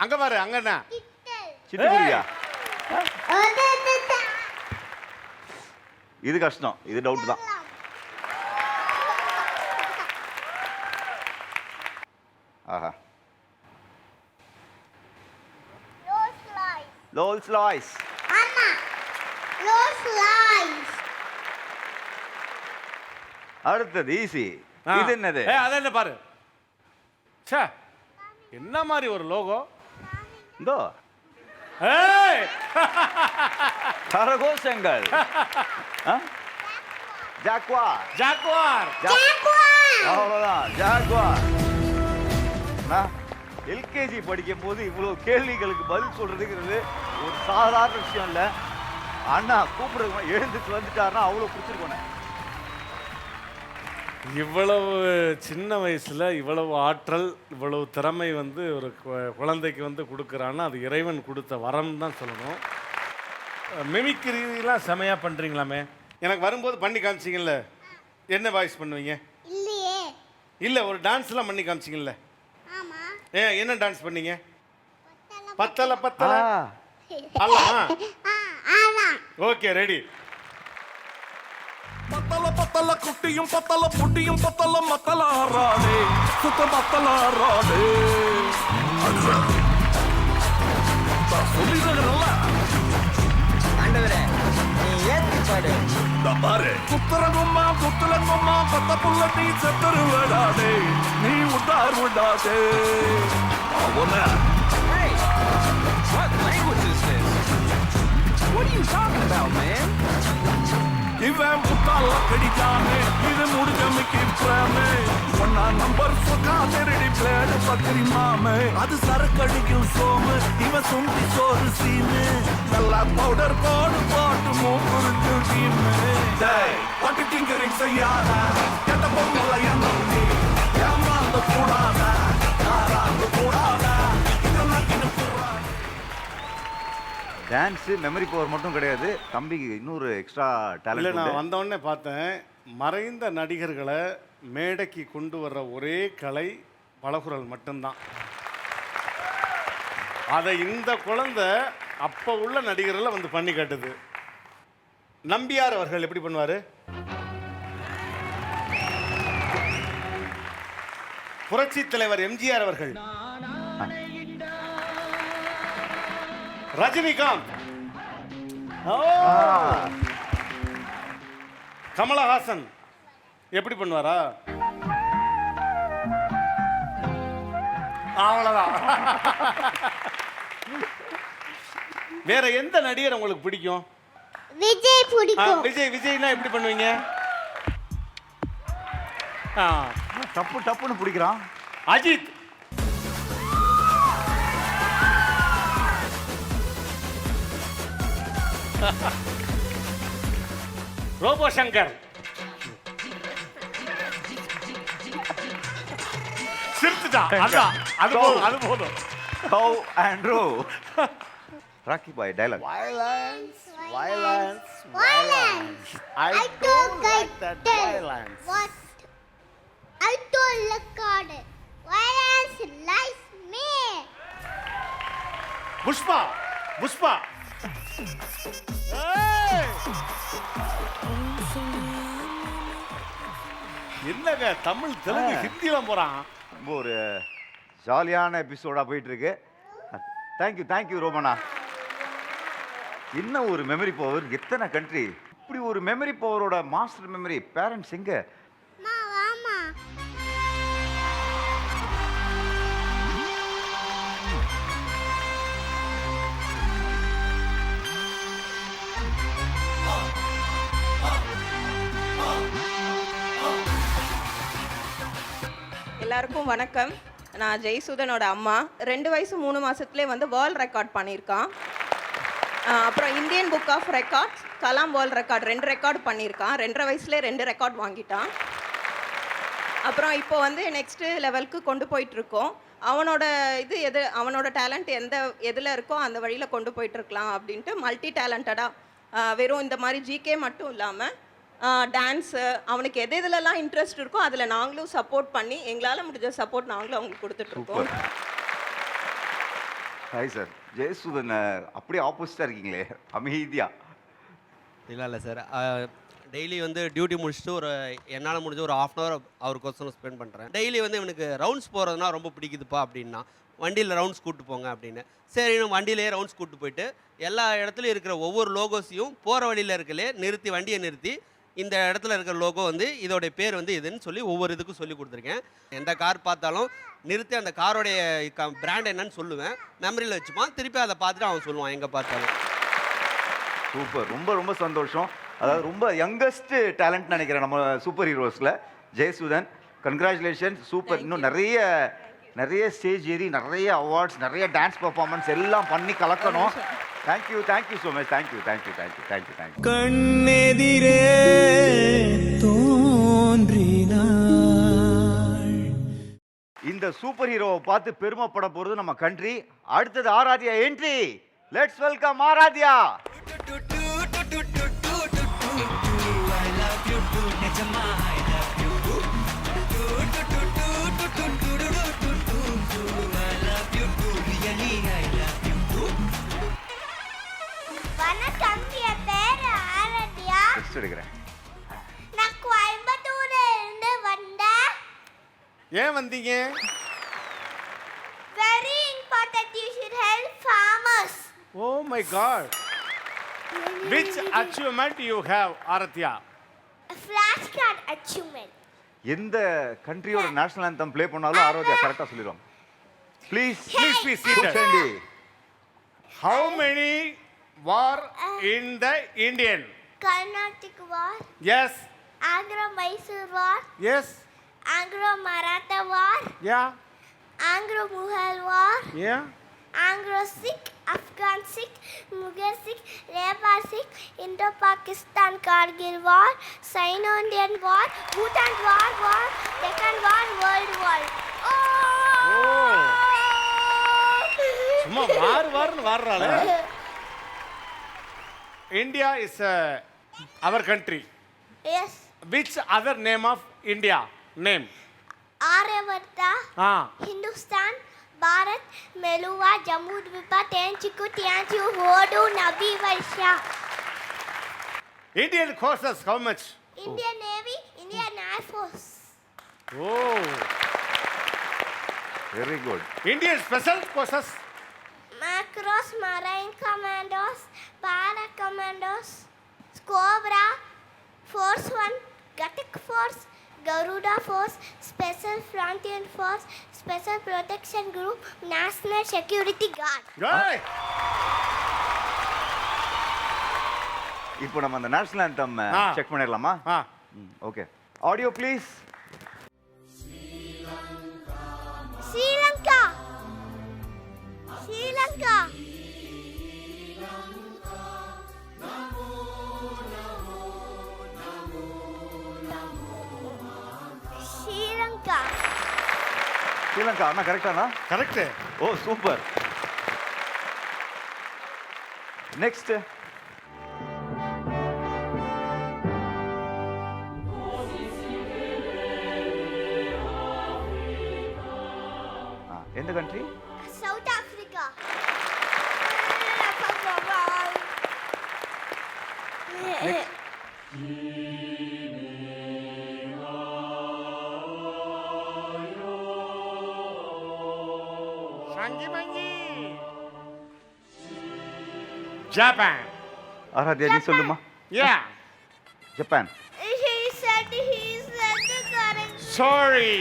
S4: அங்க பாரு அங்கண்ணா.
S2: சிட்டுக்குருவியா?
S3: ஒதததா.
S2: இது கஷ்டம். இது டவுட் தான். ஆஹா.
S3: Rolls Royce.
S2: லோல்ஸ் லாய்ஸ்.
S3: ஆமா. Rolls Royce.
S2: அடுத்தது ஈஸி. இது என்னது?
S4: அது என்ன பாரு. ச்சே என்ன மாதிரி ஒரு லோகோ.
S2: இதோ
S4: ஏய்
S2: கரகோஷங்கள். ஜாக்வார்.
S4: ஜாக்குவார்.
S2: அவ்வளோதான் ஜாக்வார். எல்கேஜி படிக்கும் போது இவ்வளோ கேள்விகளுக்கு பதில் சொல்றதுங்கிறது ஒரு சாதாரண விஷயம் இல்லை. அண்ணா கூப்பிடுறது எழுந்துட்டு வந்துட்டாருன்னா அவ்வளோ பிடிச்சிருக்கோண்ணே.
S4: இவ்வளவு சின்ன வயசுல இவ்வளவு ஆற்றல் இவ்வளவு திறமை வந்து ஒரு குழந்தைக்கு வந்து கொடுக்குறான்னா அது இறைவன் கொடுத்த வரம் தான் சொல்லணும். மிமிக்ரிலாம் செமையா பண்றீங்களாமே. எனக்கு வரும்போது பண்ணி காமிச்சிங்கல்ல. என்ன வாய்ஸ் பண்ணுவீங்க?
S3: இல்லையே.
S4: இல்ல ஒரு டான்ஸ்லாம் பண்ணி காமிச்சிங்கல்ல.
S3: ஆமா.
S4: என்ன டான்ஸ் பண்ணீங்க? பத்தல பத்தல அல்ல.
S3: ஆமா.
S4: Okay ready.
S1: பத்தல பத்தல குட்டியும் பத்தல புட்டியும் பத்தல மத்தல ஆறாடே சுத்த மத்தல ஆறாடே. சொல்லிடுறல பாரு. குத்துறங்கும்மா குத்துலங்கும்மா பத்த புள்ள நீ செத்தரு விடாதே நீ உட்டார் விடாதே. What language is this? What are you talking about, man? இவன் முட்டாள கடிக்கானே இது முடிஞ்ச மிக்கி பிரேமே. ஒன்னா நம்பர் சொக்கா திருடி பிளேடு பக்கரி மாமே. அது சரக்கடிக்கும் சோமு இவன் சுண்டி சோறு சீனு. நல்லா பவுடர் போடு போட்டு மூக்குறிச்சு டீமு. பட்டு டிங்கரிங் செய்யாத கெட்ட பொங்கல என்ன ஏமாந்து கூடாத யாராந்து கூடாத
S2: டான்ஸு மெமரி பவர் மட்டும் கிடையாது, தம்பிக்கு இன்னொரு எக்ஸ்ட்ரா
S4: இல்லை,
S2: டேலண்ட்
S4: நான்
S2: உண்டு.
S4: வந்தோடனே பார்த்தேன், மறைந்த நடிகர்களை மேடைக்கு கொண்டு வர்ற ஒரே கலை பலகுரல் மட்டும்தான். அதை இந்த குழந்தை அப்போ உள்ள நடிகர்களை வந்து பண்ணி காட்டுது. நம்பியார் அவர்கள் எப்படி பண்ணுவார்? புரட்சி தலைவர் எம்ஜிஆர் அவர்கள், ரஜினிகாந்த், கமலஹாசன் எப்படி பண்ணுவாரா? அவ்வளவுதான். வேற எந்த நடிகர் உங்களுக்கு பிடிக்கும்?
S3: விஜய் பிடிக்கும்.
S4: விஜய்னா எப்படி பண்ணுவீங்க?
S2: டப்புன்னு பிடிக்கிறான்.
S4: அஜித், ரோபோ சங்கர், சிரிச்சுட்டா. அதான், அது போதும்.
S2: How and row. Rocky Bhai dialogue.
S4: Violence.
S3: I don't like that violence. What? I don't like it. Violence lies me.
S4: Pushpa. ஏய்! என்னங்க தமிழ், தெலுங்கு, ஹிந்திலாம் போறான்.
S2: ரொம்ப ஒரு ஜாலியான எபிசோடாக போயிட்டு இருக்கு. தேங்க்யூ ரோமனா. என்ன ஒரு மெமரி பவர், எத்தனை கண்ட்ரி, இப்படி ஒரு மெமரி பவரோட மாஸ்டர் மெமரி பேரண்ட்ஸ் எங்க?
S3: வாமா.
S6: எல்லாருக்கும் வணக்கம். நான் ஜெயசுதனோட அம்மா. 2 வயசு 3 மாதத்துலேயே வந்து வேர்ல்ட் ரெக்கார்ட் பண்ணியிருக்கான். அப்புறம் Indian book of records, Kalam world record 2 record பண்ணியிருக்கான். 2.5 வயசுலேயே 2 ரெக்கார்ட் வாங்கிட்டான். அப்புறம் இப்போ வந்து நெக்ஸ்ட்டு லெவலுக்கு கொண்டு போயிட்டுருக்கோம். அவனோட டேலண்ட் எதில் இருக்கோ அந்த வழியில் கொண்டு போயிட்டுருக்கலாம் அப்படின்ட்டு மல்டி டேலண்டடாக வெறும் இந்த மாதிரி ஜிகே மட்டும் இல்லாமல் டான்ஸு, அவனுக்கு எதுலலாம் இன்ட்ரெஸ்ட் இருக்கோ அதில் நாங்களும் சப்போர்ட் பண்ணி எங்களால் முடிஞ்ச சப்போர்ட் நாங்களும் அவங்களுக்கு கொடுத்துட்ருக்கோம்.
S2: Hi sir. ஜெயசுதன் அப்படியே ஆப்போசிட்டாக இருக்கீங்களே, அமைதியா.
S7: இல்லை சார், டெய்லி வந்து டியூட்டி முடிச்சுட்டு என்னால் முடிஞ்ச ஒரு 1/2 hour அவருக்கோசரம் ஸ்பெண்ட் பண்ணுறேன். டெய்லி வந்து இவனுக்கு ரவுண்ட்ஸ் போகிறதுனா ரொம்ப பிடிக்குதுப்பா அப்படின்னா, வண்டியில் ரவுண்ட்ஸ் கூப்பிட்டு போங்க அப்படின்னு. சரி, நான் வண்டியிலேயே ரவுண்ட்ஸ் கூப்பிட்டு போயிட்டு எல்லா இடத்துலையும் இருக்கிற ஒவ்வொரு லோகோஸையும் போகிற வழியில் இருக்கலே வண்டியை நிறுத்தி இந்த இடத்துல இருக்கிற லோகோ வந்து இதோடைய பேர் வந்து இதுன்னு சொல்லி ஒவ்வொரு இதுக்கும் சொல்லி கொடுத்துருக்கேன். எந்த கார் பார்த்தாலும் நிறுத்தி அந்த காரோடைய பிராண்ட் என்னன்னு சொல்லுவேன், மெமரியில் வச்சுப்பான். திருப்பி அதை பார்த்துட்டு அவன் சொல்லுவான் எங்கே பார்த்தாலும்.
S2: சூப்பர், ரொம்ப சந்தோஷம். அதாவது ரொம்ப யங்கஸ்ட் டேலண்ட் நினைக்கிறேன் நம்ம சூப்பர் ஹீரோஸில் ஜெயசுதன். Congratulation, super. இன்னும் நிறைய ஸ்டேஜ் ஏறி நிறைய அவார்ட்ஸ், நிறைய டான்ஸ் பர்ஃபார்மன்ஸ் எல்லாம் பண்ணி கலக்கணும். Thank you so much. தேங்க்யூ.
S1: கண்ணெதிரே தோன்றினாள்.
S2: இந்த சூப்பர் ஹீரோவை பார்த்து பெருமைப்பட போகிறது நம்ம கண்ட்ரி. அடுத்தது Aradhya entry. Let's welcome Aradhya.
S3: வணக்கம், என் பேர் ஆராத்யா.
S2: டெஸ்ட் எடுக்கிறேன்.
S3: நான் கோயம்புத்தூர்ல இருந்து வந்தேன்.
S4: ஏன் வந்தீங்க?
S3: Very important, you should help farmers.
S4: Oh my God. Which achievement you have, Arathya?
S3: A flashcard achievement.
S2: எந்த கண்ட்ரியோட நேஷனல் ஆந்தம் ப்ளே பண்ணாலும் ஆராத்யா கரெக்டாக சொல்லிடுவோம். Please
S4: be seated. How many war in the Indian?
S3: Carnatic War,
S4: Yes.
S3: Anglo-Mysore War,
S4: Yes.
S3: Anglo-Maratha War,
S4: Yeah.
S3: Anglo-Mughal War,
S4: Yeah.
S3: Anglo-Sikh, Afghan-Sikh, Mughal-Sikh, Lebar-Sikh, Indo-Pakistan Kargil War, Sino-Indian War, Bhutan War, Deccan War, World War.
S4: சும்மா வாருன்னு வாடுறாளே. India is our country.
S3: Yes.
S4: Which other name of India? Name.
S3: Aryavata, Hindustan, Bharat, Meluva, Jammu Dvipa, Tenchiku, Tianchu, Hodu, Nabi, Varsha.
S4: Indian courses, how much?
S3: Indian Navy, Indian Air Force.
S4: Oh.
S2: Very good.
S4: Indian special courses.
S3: Macros, Marine Commandos, Para Commandos, Cobra, Force 1, Gatic Force, Garuda Force, Special Frontier Force, Special Protection Group, National Security Guard.
S4: Hey.
S2: இப்போ நம்ம அந்த national anthem check பண்ணிடலாமா? Okay. Audio please.
S3: Sri Lanka. Sri Lanka. Sri Lanka.
S2: Sri Lanka அண்ணா கரெக்டாண்ணா?
S4: Correct.
S2: ஓ super. Next. எந்த country?
S3: South Africa.
S4: Japan.
S2: Aaradhya நீ சொல்லுமா?
S4: Yeah.
S2: Japan.
S3: He said the correct.
S4: Sorry.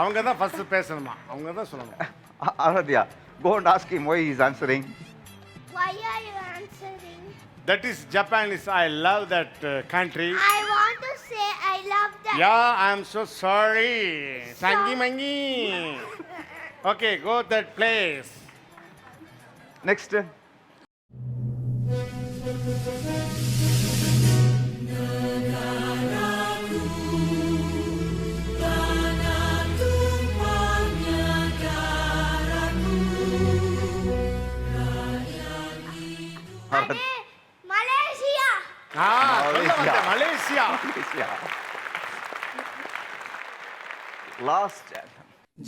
S4: அவங்க தான் ஃபர்ஸ்ட் பேசணுமா? அவங்க தான் சொல்லணும்.
S2: Aradhya, go and ask him why he is answering.
S3: Why are you answering?
S4: That is Japanese. I love that country.
S3: I want to say I love that.
S4: Yeah, I am so sorry. Sangi mangi. Okay, go that place.
S2: Next.
S3: Malaysia.
S4: Malaysia.
S2: Last.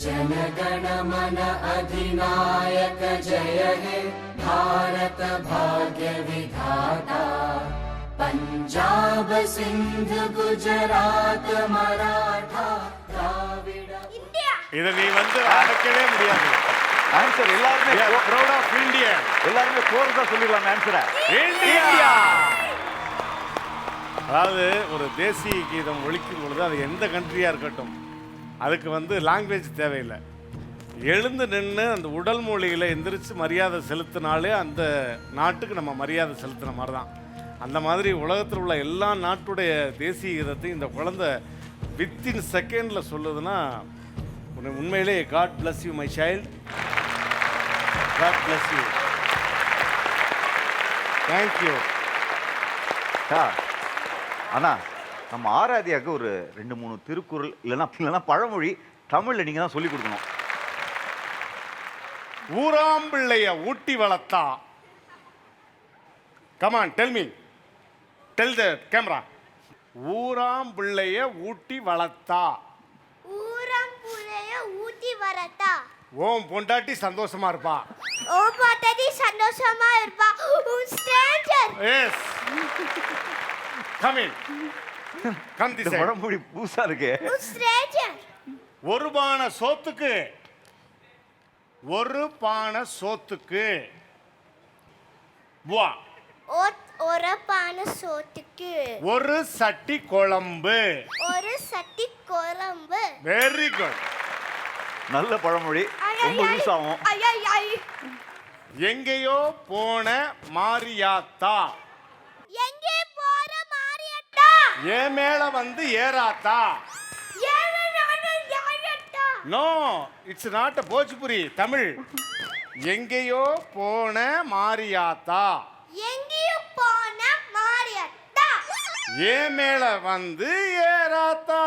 S8: जनगण मन अधिनायक जय हे भारत भाग्य विधाता Punjab Sindh Gujarat Maratha Dravid.
S3: India.
S4: இத நீ வந்து அடக்கவே முடியாது.
S2: ஆன்சர் எல்லாரும்
S4: proud of India.
S2: எல்லாரும் கோர்ஸா சொல்லிடலாம் ஆன்சரை.
S4: இந்தியா. அதாவது ஒரு தேசிய கீதம் ஒலிக்கும் பொழுது அது எந்த கண்ட்ரியா இருக்கட்டும் அதுக்கு வந்து லாங்குவேஜ் தேவையில்லை. எழுந்து நின்று அந்த உடல் மொழியில் எந்திரிச்சு மரியாதை செலுத்தினாலே அந்த நாட்டுக்கு நம்ம மரியாதை செலுத்தின மாதிரி தான். அந்த மாதிரி உலகத்தில் உள்ள எல்லா நாட்டுடைய தேசிய கீதத்தையும் இந்த குழந்தை வித்தின் செகண்டில் சொல்லுதுன்னா உண்மையிலே God bless you my child. God bless you. Thank you.
S2: அண்ணா நம்ம ஆராத்யாவுக்கு ஒரு 2-3 திருக்குறள் இல்லைன்னா பழமொழி தமிழில் நீங்கள் தான் சொல்லிக் கொடுக்கணும்.
S4: ஊராம்பிள்ளைய ஊட்டி வளர்த்தா. Come on tell me. Tell the camera. ஊராம்பிள்ளைய ஊட்டி வளர்த்தா.
S3: ஊராம்புளைய ஊட்டி வரதா.
S4: ஓம் பொண்டாட்டி சந்தோஷமா இருப்பா.
S3: ஓ பாட்டி சந்தோஷமா இருப்பா. Stranger.
S4: Yes. Come in. Come this side.
S2: பழமொழி பூசா இருக்கு.
S3: ஸ்ட்ரேஞ்சர்.
S4: ஒரு பானை சோத்துக்கு வா.
S3: ஒரு பானை சோத்துக்கு
S4: ஒரு சட்டி குழம்பு. Very good.
S2: நல்ல பழமொழி. ரொம்ப யூஸ் ஆகும்.
S4: எங்கேயோ போன மாரியாத்தா.
S3: எங்கே போற மாரியத்தா.
S4: ஏன் மேல வந்து ஏறாத்தா. No, it's not a Bhojpuri, Tamil. எங்கேயோ போன மாரியாத்தா. ஏன் மேல வந்து ஏறாத்தா.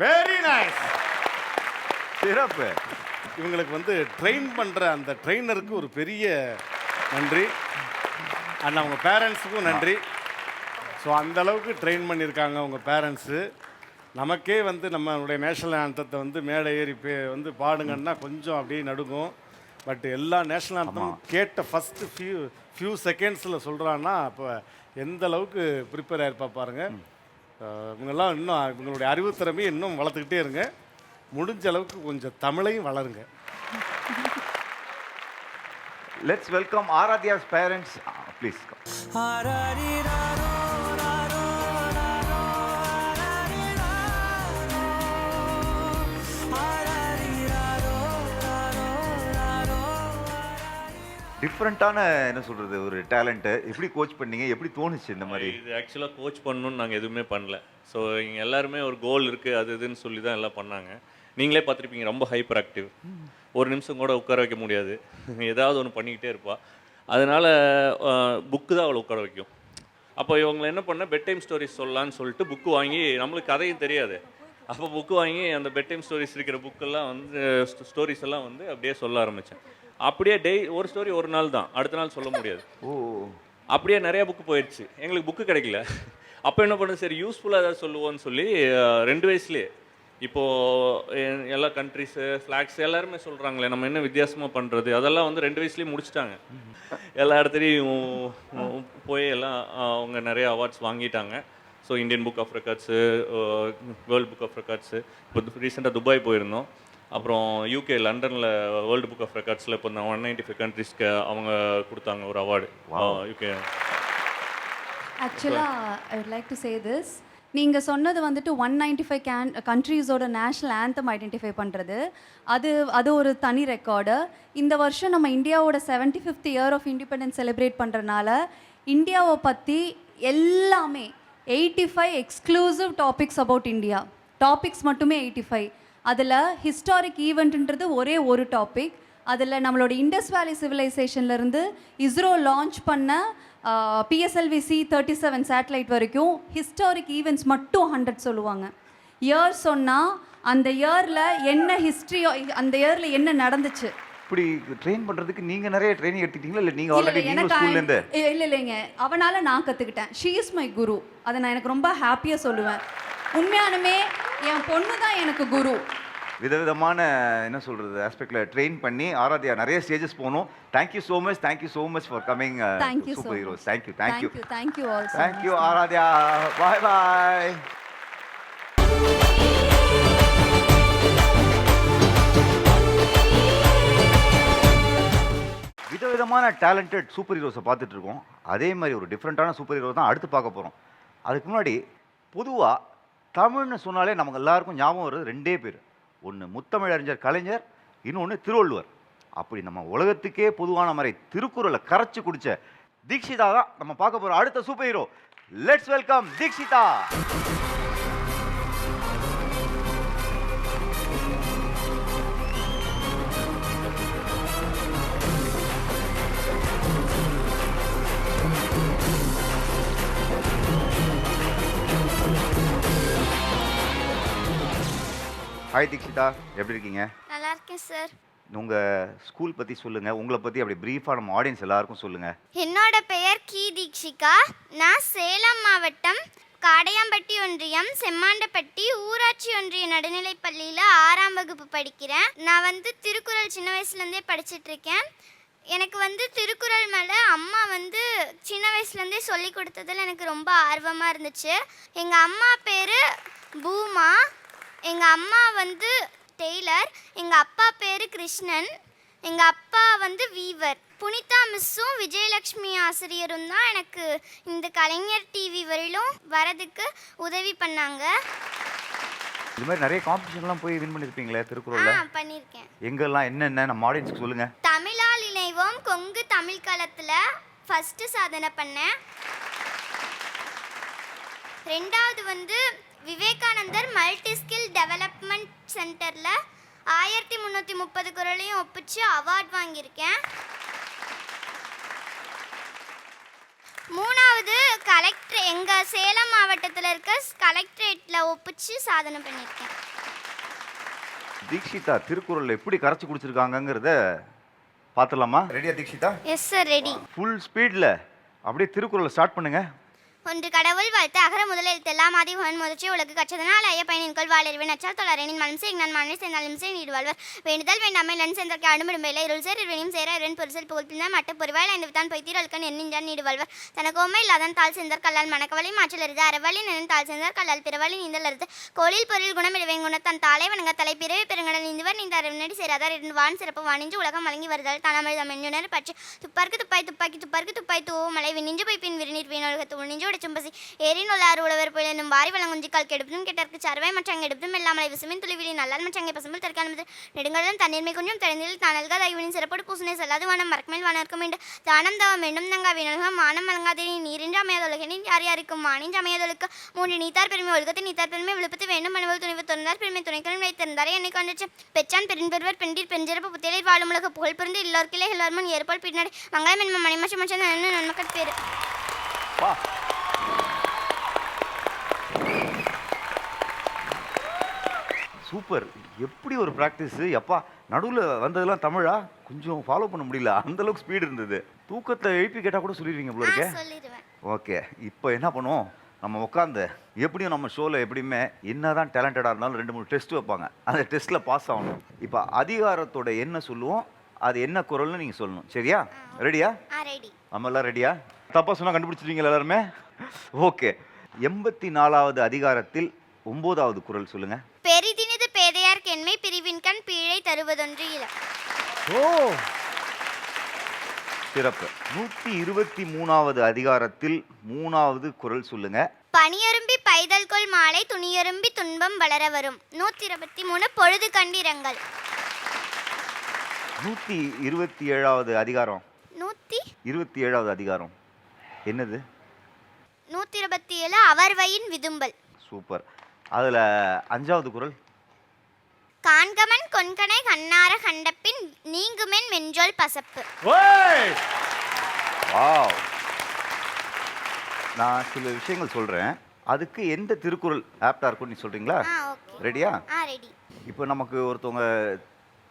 S4: Very nice.
S2: சிறப்பு.
S4: இவங்களுக்கு வந்து ட்ரெயின் பண்ணுற அந்த ட்ரெயினருக்கு ஒரு பெரிய நன்றி. அண்ட் அவங்க பேரண்ட்ஸுக்கும் நன்றி. ஸோ அந்தளவுக்கு ட்ரெயின் பண்ணியிருக்காங்க அவங்க பேரண்ட்ஸு. நமக்கே வந்து நம்மளுடைய நேஷ்னல் ஆந்தத்தை வந்து மேடை ஏறி வந்து பாடுங்கன்னா கொஞ்சம் அப்படியே நடுங்கும். பட் எல்லா நேஷ்னல் ஆந்தமும் கேட்ட ஃபஸ்ட்டு ஃபியூ செகண்ட்ஸில் சொல்கிறான்னா அப்போ எந்த அளவுக்கு ப்ரிப்பேர் ஆகிருப்பா பாருங்கள். இவங்கெல்லாம் இன்னும் இவங்களுடைய அறிவுத்திறமையை இன்னும் வளர்த்துக்கிட்டே இருங்க. முடிஞ்ச அளவுக்கு கொஞ்சம் தமிழையும் வளருங்க.
S2: Let's welcome Aradhya's parents. Please come. டிஃப்ரெண்ட்டான என்ன சொல்கிறது ஒரு டேலண்ட்டு எப்படி கோச் பண்ணீங்க, எப்படி தோணுச்சு இந்த மாதிரி?
S9: இது ஆக்சுவலாக கோச் பண்ணணும்னு நாங்கள் எதுவுமே பண்ணல. ஸோ இங்கே எல்லாருமே ஒரு கோல் இருக்குது அது இதுன்னு சொல்லி தான் எல்லாம் பண்ணாங்க. நீங்களே பார்த்துருப்பீங்க, ரொம்ப ஹைப்பர் ஆக்டிவ். ஒரு நிமிஷம் கூட உட்கார வைக்க முடியாது, ஏதாவது ஒன்று பண்ணிக்கிட்டே இருப்பாள். அதனால் புக்கு தான் அவளை உட்கார வைக்கும். அப்போ இவங்களை என்ன பண்ண, பெட் டைம் ஸ்டோரிஸ் சொல்லலான்னு சொல்லிட்டு புக்கு வாங்கி, நம்மளுக்கு கதையும் தெரியாது, அப்போ புக்கு வாங்கி அந்த பெட் டைம் ஸ்டோரிஸ் இருக்கிற புக்கெல்லாம் வந்து ஸ்டோரிஸ் எல்லாம் வந்து அப்படியே சொல்ல ஆரம்பித்தேன். அப்படியே ஒரு ஸ்டோரி ஒரு நாள் தான், அடுத்த நாள் சொல்ல முடியாது. அப்படியே நிறையா புக்கு போயிடுச்சு, எங்களுக்கு புக்கு கிடைக்கல. அப்போ என்ன பண்ணு, சரி யூஸ்ஃபுல்லாக ஏதாவது சொல்லுவோன்னு சொல்லி 2 வயசுலேயே இப்போது எல்லா கண்ட்ரிஸு ஃப்ளாக்ஸ் எல்லாருமே சொல்கிறாங்களே, நம்ம என்ன வித்தியாசமாக பண்ணுறது, அதெல்லாம் வந்து 2 வயசுலேயே முடிச்சிட்டாங்க. எல்லா இடத்துலையும் போய் எல்லாம் அவங்க நிறைய அவார்ட்ஸ் வாங்கிட்டாங்க. So Indian book of records, world book of records, இப்போ ரீசெண்டாக துபாய் போயிருந்தோம். அப்புறம் யூகே லண்டனில் வேர்ல்டு புக் ஆஃப் ரெக்கார்ட்ஸில் இப்போ இந்த 195 கண்ட்ரிஸ்க்கு அவங்க கொடுத்தாங்க ஒரு அவார்டு யூகே.
S10: ஆக்சுவலாக I would like to say this. நீங்கள் சொன்னது வந்துட்டு 195 கண்ட்ரீஸோட நேஷ்னல் ஆந்தம் ஐடென்டிஃபை பண்ணுறது, அது ஒரு தனி ரெக்கார்டு. இந்த வருஷம் நம்ம இந்தியாவோட 75th year of independence celebrate பண்ணுறதுனால இந்தியாவை பற்றி எல்லாமே 85 exclusive topics about India. Topics மட்டுமே 85. அதில் ஹிஸ்டாரிக் ஈவெண்ட்டுன்றது ஒரே ஒரு டாபிக். அதில் நம்மளோட இண்டஸ் வேலி சிவிலைசேஷன்லேருந்து இஸ்ரோ லான்ச் பண்ண PSLV C-37 சேட்டலைட் வரைக்கும் ஹிஸ்டாரிக் ஈவெண்ட்ஸ் மட்டும் 100 சொல்லுவாங்க. இயர் சொன்னால் அந்த இயரில் என்ன ஹிஸ்ட்ரியோ, அந்த இயரில் என்ன நடந்துச்சு.
S2: இப்படி ட்ரெயின் பண்ணுறதுக்கு நீங்கள் நிறைய ட்ரைனிங் எடுத்துக்கிட்டீங்களா, இல்லை நீங்கள் ஆல்ரெடி ஸ்கூல்லேருந்து?
S10: இல்லைங்க, அவனால் நான் கற்றுக்கிட்டேன். ஷீ இஸ் மை குரு. அதை நான் எனக்கு ரொம்ப ஹாப்பியாக சொல்லுவேன். உண்மையானுமே என் பொண்ணு தான் எனக்கு குரு.
S2: விதவிதமான என்ன சொல்கிறது ஆஸ்பெக்டில் ட்ரெயின் பண்ணி ஆராத்யா நிறைய ஸ்டேஜஸ் போகணும். Thank you so much for coming super heroes. Thank you
S10: also.
S2: Thank you Aaradhya. Bye bye. விதவிதமான டேலண்டட் சூப்பர் ஹீரோஸை பார்த்துட்டு இருக்கோம். அதே மாதிரி ஒரு டிஃப்ரெண்ட்டான சூப்பர் ஹீரோ தான் அடுத்து பார்க்க போகிறோம். அதுக்கு முன்னாடி பொதுவாக தமிழ்னு சொன்னாலே நமக்கு எல்லாருக்கும் ஞாபகம் வருது 2 பேர். ஒன்று முத்தமிழறிஞர் கலைஞர், இன்னொன்று திருவள்ளுவர். அப்படி நம்ம உலகத்துக்கே பொதுவான மாதிரி திருக்குறளை கரைச்சி குடித்த தீக்ஷிதா தான் நம்ம பார்க்க போகிற அடுத்த super hero. Let's welcome Deekshitha. Hi Deekshitha, எப்படி இருக்கீங்க?
S3: நல்லா இருக்கேன் சார்.
S2: உங்கள் ஸ்கூல் பற்றி சொல்லுங்கள், உங்களை பற்றி அப்படி ப்ரீஃபாக நம்ம ஆடியன்ஸ் எல்லாருக்கும் சொல்லுங்கள்.
S3: என்னோட பெயர் கி தீக்ஷிகா. நான் சேலம் மாவட்டம் காடையாம்பட்டி ஒன்றியம் செம்மாண்டப்பட்டி ஊராட்சி ஒன்றிய நடுநிலைப் பள்ளியில் 6ஆம் வகுப்பு படிக்கிறேன். நான் வந்து திருக்குறள் சின்ன வயசுலேருந்தே படிச்சிட்ருக்கேன். எனக்கு வந்து திருக்குறள் மேலே அம்மா வந்து சின்ன வயசுலேருந்தே சொல்லி கொடுத்ததில் எனக்கு ரொம்ப ஆர்வமாக இருந்துச்சு. எங்கள் அம்மா பேர் பூமா, எங்கள் அம்மா வந்து டெய்லர், எங்கள் அப்பா பேர் கிருஷ்ணன், எங்கள் அப்பா வந்து வீவர். புனிதா மிஸ்ஸும் விஜயலக்ஷ்மி ஆசிரியரும் தான் எனக்கு இந்த கலைஞர் டிவி வரையிலும் வரதுக்கு உதவி பண்ணாங்க.
S2: இது மாதிரி நிறைய காம்படிஷன்லாம் போய் வின் பண்ணியிருப்பீங்களே திருக்குறளில்?
S3: பண்ணியிருக்கேன்.
S2: எங்கெல்லாம் என்னென்ன நம்ம ஆடியன்ஸ்க்கு சொல்லுங்கள்.
S3: தமிழால் இணைவோம் கொங்கு தமிழ் களத்தில் ஃபஸ்ட்டு சாதனை பண்ணேன். 2வது வந்து விவேகானந்தர் மல்டி ஸ்கில் டெவலப்மெண்ட் சென்டரில் 1330 குறளையும் ஒப்பிச்சு அவார்ட் வாங்கியிருக்கேன். 3வது கலெக்டர் எங்கள் சேலம் மாவட்டத்தில் இருக்க கலெக்டரேட்டில் ஒப்பிச்சு சாதனை பண்ணியிருக்கேன்.
S2: தீக்ஷிதா திருக்குறள் எப்படி கரைச்சி குடிச்சிருக்காங்கங்கிறத பார்த்துடலாமா? ரெடியா Deekshitha?
S3: Yes sir, ready.
S2: Full ஸ்பீடில் அப்படியே திருக்குறளை ஸ்டார்ட் பண்ணுங்க.
S3: ஒன்று கடவுள் வாழ்த்து அகர முதல் எழுத்தெல்லாம் ஆதி பகவான் முதற்சி உலகு கற்றதனால் ஐய பயனின்கொள் வாழறிவு நச்சால் தொழரனின் மனம் செய்தான் மனை சேர்ந்தாலும் செய் நீடுவாழ்வர் வேண்டுதல் வேண்டாமை லன் சேர்ந்தற்கு அடுமிடும்பையில் இருள் சேர் இருவனையும் சேர இவன் பொருசல் புகழ்த்தின மட்ட பொறிவாயில் ஐந்து தான் பொய்த்தீர் அல்கன் எண்ணின்றான் நீடுவாழ்வர் தனக்கோமை இல்லாதான் தாள் சேர்ந்தார் கல்லால் மணக்கவலை மாற்றல் அருது அறவழி நின் தாள் சேர்ந்தார் கல்லால் பிறவழி நீந்தல் அருது கோளில் பொருள் குணம் இடுவேன் குணத்தான் தாளை வணங்க தலை பிறவி பெருங்கடல் நீந்துவர் நீந்த அரவனடி சேராதார் இருந்து வான் சிறப்பு வாணிஞ்சு உலகம் வழங்கி வருதல் தனமிழ் தமென்னுணர் பற்றி துப்பார்க்கு துப்பாய் துப்பாக்கி துப்பார்க்கு துப்பாய் தூ மலை விண்ணிஞ்சு போய் பின் விரிநீர் வீணொழுகத்து உள்நிஞ்சு உடைச்சும்பசி ஏரின் உள்ளாறு உழவர் போய் என்னும் வாரி வழங்குஞ்சிக்கால் கெடுப்பும் கெட்டற்கு சர்வாய் மற்றங்க எடுப்பும் எல்லாமலை விசுமின் துளிவிலி நல்லால் மற்றங்கை பசும்பில் தற்காலமது நெடுங்கடலும் தண்ணீர்மை கொஞ்சம் தடைநிலை தானல்கா தைவனின் சிறப்போடு பூசனை செல்லாது வானம் மறக்கமேல் வானர்க்கும் வேண்டும் தானம் தவம் வேண்டும் தங்கா வினல்கம் மானம் வழங்காதே நீரின்றி அமையாதொழுகனின் யார் யாருக்கும் மானின்றி அமையாதொழுக்க மூன்று நீத்தார் பெருமை ஒழுக்கத்தை நீத்தார் பெருமை விழுப்பத்து வேண்டும் மனுவல் துணிவு துறந்தார் பெருமை துணைக்கணும் வைத்திருந்தாரே என்னை கண்டுச்சு பெற்றான் பெருவர் பெண்டில் பெஞ்சிறப்பு புத்தியலில் வாழும் உலக புகழ் புரிந்து எல்லோருக்கிலே எல்லாருமும் ஏற்பால் பின்னாடி மங்களம் என்ன மணிமச்ச மச்சன் நன்மக்கள் பேரு.
S2: சூப்பர். எப்படி ஒரு ப்ராக்டிஸ் எப்பா. நடுவில் வந்ததெல்லாம் தமிழா கொஞ்சம் ஃபாலோ பண்ண முடியல, அந்த அளவுக்கு ஸ்பீடு இருந்தது. தூக்கத்தில் எழுப்பி கேட்டால் கூட சொல்லிடுவீங்க போல இருக்கே. ஓகே, இப்போ என்ன பண்ணுவோம், நம்ம உட்காந்து எப்படியும் நம்ம ஷோவில் எப்படியுமே என்ன தான் டேலண்டடாக இருந்தாலும் 2-3 டெஸ்ட் வைப்பாங்க. அந்த டெஸ்ட்டில் பாஸ் ஆகணும். இப்போ அதிகாரத்தோட என்ன சொல்லுவோம், அது என்ன குரல்னு நீங்கள் சொல்லணும். சரியா? ரெடியா? நம்ம எல்லாம் ரெடியா? தப்பாக சொன்னால் கண்டுபிடிச்சிருவீங்களா எல்லாருமே? ஓகே. 84வது அதிகாரத்தில் 9வது குரல் சொல்லுங்க.
S3: பெரிதினிது பேதையார் கென்மை பிரிவின்கண் பீழை தருவதொன்று இல.
S2: ஓ சிறப்பு. 123வது அதிகாரத்தில் 3வது குரல் சொல்லுங்க.
S3: பனியரும்பி பைதல்கொள் மாலை துணியரும்பி துன்பம் வளர வரும். 123 பொழுது கண்டிரங்கள்.
S2: 127வது அதிகாரம். 127வது அதிகாரம் என்னது?
S3: 127 அவர்வையின் விதும்பல்.
S2: சூப்பர். அதுல 5வது குரல்.
S3: காண்கமன் கொன்கனை கண்ணார கண்டப்பின் நீங்குமென் மெஞ்சொல் பசப்பு.
S2: வாவ். நான் சில விஷயங்கள் சொல்றேன், அதுக்கு எந்த திருக்குறள் ஆப்டா இருக்கும்னு நீ சொல்றீங்களா? ரெடியா?
S3: ரெடி.
S2: இப்போ நமக்கு ஒருத்தவங்க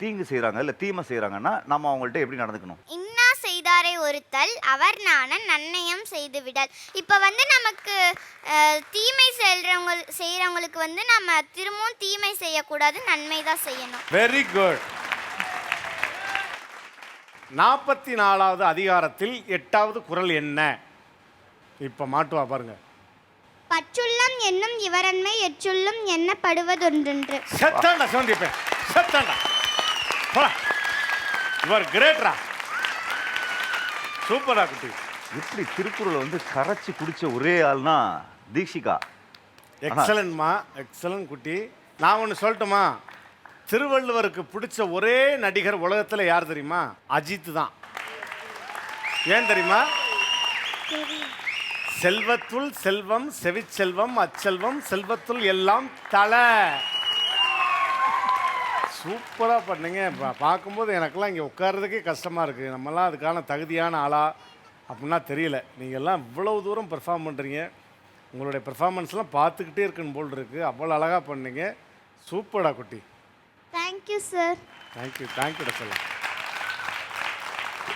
S2: தீங்கு செய்றாங்க இல்ல தீமை செய்றாங்கன்னா நம்ம அவங்கள்ட்ட எப்படி நடந்துக்கணும்?
S3: இன்னா செய்தாரை ஒருத்தல் அவர் நாண நன்னயம் செய்து விடல். இப்போ நமக்கு தீமை செய்கிறவங்களுக்கு நம்ம திரும்பவும் தீமை செய்யக்கூடாது, நன்மை தான் செய்யணும்.
S4: Very good. 44வது அதிகாரத்தில் 8வது குரல் என்ன? இப்போ மாட்டுவா பாருங்க.
S3: பற்றுள்ளம் என்னும் இவரன்மை எச்சுள்ளும் எண்ணப்படுவதொன்றென்று.
S4: செத்தாண்டா சோண்டிப்பேன், செத்தாண்டா. யுவர் கிரேட்ரா, சூப்பரா குட்டி.
S2: எப்படி திருக்குறளை கரைச்சி குடிச்ச ஒரே ஆள்னா தீக்ஷிகா.
S4: எக்ஸலன்ட்மா, எக்ஸலன்ட் குட்டி. நான் ஒன்று சொல்லட்டுமா? திருவள்ளுவருக்கு பிடிச்ச ஒரே நடிகர் உலகத்தில் யார் தெரியுமா? அஜித் தான். ஏன் தெரியுமா? செல்வத்துள் செல்வம் செவிச்செல்வம் அச்செல்வம் செல்வத்துள் எல்லாம் தலை. சூப்பராக பண்ணீங்க. பார்க்கும்போது எனக்கெல்லாம் இங்கே உட்கார்றதுக்கே கஷ்டமாக இருக்குது. நம்மலாம் அதுக்கான தகுதியான ஆளா அப்படின்னா தெரியல. நீங்கள் எல்லாம் இவ்வளவு தூரம் பெர்ஃபார்ம் பண்ணுறீங்க. உங்களுடைய பெர்ஃபார்மன்ஸ்லாம் பார்த்துக்கிட்டே இருக்குன்னு போல் இருக்குது. அவ்வளோ அழகாக பண்ணீங்க. சூப்பரா குட்டி.
S3: Thank you sir.
S4: தேங்க்யூ, தேங்க்யூடா சொல்ல.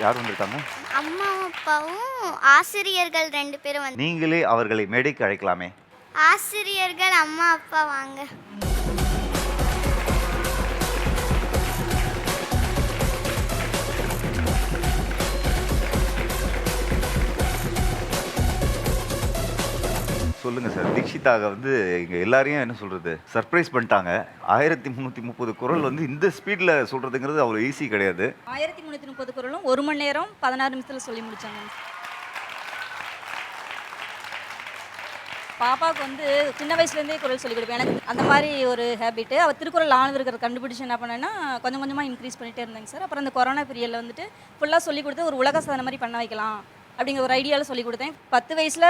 S2: யார் வந்திருக்காங்க?
S3: அம்மா அப்பாவும் ஆசிரியர்கள் 2 பேரும் வந்து.
S2: நீங்களே அவர்களை மேடைக்கு அழைக்கலாமே.
S3: ஆசிரியர்கள் அம்மா அப்பா வாங்க.
S2: சொல்லுங்க சார். தீக்ஷிதாக இங்க எல்லாரையும் என்ன சொல்றது சர்ப்ரைஸ் பண்ணிட்டாங்க. 1330 குரல் இந்த ஸ்பீட்ல சொல்றதுங்கிறது அவ்வளோ ஈஸி கிடையாது.
S11: 1330 குரலும் 1 மணி நேரம் 16 நிமிஷத்துல சொல்லி முடிச்சாங்க. பாப்பாவுக்கு சின்ன வயசுலேருந்தே குரல் சொல்லிக் கொடுப்பேன். எனக்கு அந்த மாதிரி ஒரு ஹேபிட்டு. அவள் திருக்குறள் ஆழ்ந்து இருக்கிற கண்டுபிடிச்சு என்ன பண்ணேன்னா கொஞ்சம் கொஞ்சமாக இன்க்ரீஸ் பண்ணிகிட்டே இருந்தேங்க சார். அப்புறம் அந்த கொரோனா பீரியடில் ஃபுல்லாக சொல்லிக் கொடுத்து ஒரு உலக சாதனை மாதிரி பண்ண வைக்கலாம் அப்படிங்கிற ஒரு ஐடியாவில் சொல்லிக் கொடுத்தேன். 10 வயசில்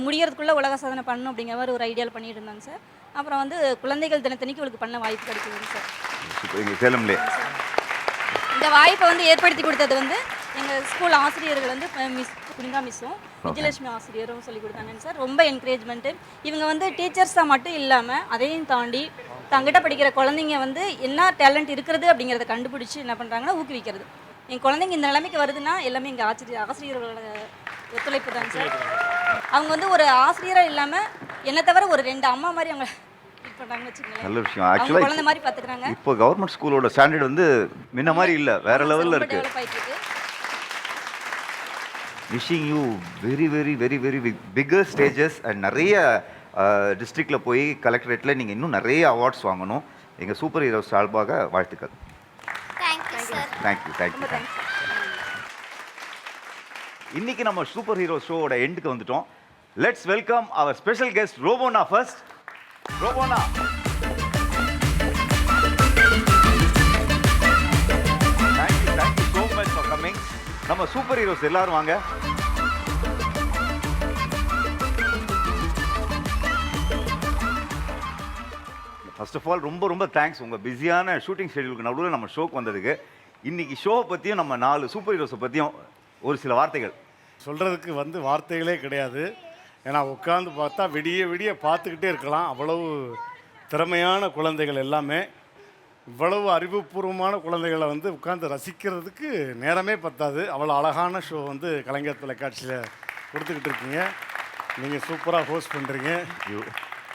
S11: முடியறதுக்குள்ளே உலக சாதனை பண்ணணும் அப்படிங்கிற மாதிரி ஒரு ஐடியாவில் பண்ணிட்டு இருந்தாங்க சார். அப்புறம் குழந்தைகள் தினத்தன்னைக்கு அவளுக்கு பண்ண வாய்ப்பு கிடைக்குதுங்க சார்.
S2: சேலம்லே
S11: இந்த வாய்ப்பை ஏற்படுத்தி கொடுத்தது எங்கள் ஸ்கூல் ஆசிரியர்கள் மிஸ் புனிதா மிஸ்ஸும் விஜயலட்சுமி ஆசிரியரும் சொல்லிக் கொடுத்தாங்க சார். ரொம்ப என்கரேஜ்மெண்ட்டு. இவங்க டீச்சர்ஸாக மட்டும் இல்லாமல் அதையும் தாண்டி தங்கிட்ட படிக்கிற குழந்தைங்க வந்து என்ன டேலண்ட் இருக்கிறது அப்படிங்கிறத கண்டுபிடிச்சி என்ன பண்ணுறாங்கன்னா ஊக்குவிக்கிறது. என் குழந்தைங்க இந்த நிலைமைக்கு வருதுன்னா எல்லாமே எங்கள் ஆசிரியர்களோட ஒத்துழைப்பு தாங்க சார். அவங்க வந்து ஒரு ஆசிரியராக இல்லாமல் என்னை தவிர ஒரு 2 அம்மா மாதிரி அவங்க இது பண்ணுறாங்கன்னு வச்சுக்கோங்களேன்.
S2: நல்ல விஷயம்.
S11: அவங்க
S2: ஆக்சுவலாக
S11: குழந்தை மாதிரி பார்த்துக்கிறாங்க.
S2: இப்போ கவர்மெண்ட் ஸ்கூலோட ஸ்டாண்டர்ட் வந்து முன்ன மாதிரி இல்லை, வேற லெவலில் இருக்கு.
S11: டெவலப் ஆகிட்டு இருக்கு.
S2: Wishing you very very very very bigger stages and நிறைய டிஸ்ட்ரிக்டில் போய் கலெக்டரேட்டில் நீங்கள் இன்னும் நிறைய அவார்ட்ஸ் வாங்கணும். எங்கள் சூப்பர் ஹீரோ சார்பாக வாழ்த்துக்கள்.
S3: Thank you sir.
S2: Thank you thank you.
S11: ரொம்ப தேங்க்ஸ்.
S2: இன்னைக்கு நம்ம சூப்பர் ஹீரோ ஷோவோட எண்டுக்கு வந்துட்டோம். Let's welcome our special guest ரோபோனா ஃபர்ஸ்ட். ரோபோனா, thank you so much for coming. நம்ம சூப்பர் ஹீரோஸ் எல்லாரும் வாங்க. ஃபர்ஸ்ட் ஆஃப் ஆல் ரொம்ப ரொம்ப தேங்க்ஸ் உங்கள் பிஸியான ஷூட்டிங் ஷெடியூலுக்கு நடுவில் நம்ம ஷோக்கு வந்ததுக்கு. இன்னைக்கு ஷோவை பற்றியும் நம்ம 4 சூப்பர் ஹீரோஸை பற்றியும் ஒரு சில வார்த்தைகள்
S4: சொல்கிறதுக்கு வந்து வார்த்தைகளே கிடையாது. ஏன்னா உட்காந்து பார்த்தா விடிய விடிய பார்த்துக்கிட்டே இருக்கலாம். அவ்வளவு திறமையான குழந்தைகள் எல்லாமே, இவ்வளவு அறிவுபூர்வமான குழந்தைகளை வந்து உட்காந்து ரசிக்கிறதுக்கு நேரமே பத்தாது. அவ்வளோ அழகான ஷோ வந்து கலைஞர் தொலைக்காட்சியில் கொடுத்துக்கிட்டு இருக்கீங்க. நீங்கள் சூப்பராக ஹோஸ்ட் பண்ணுறீங்க.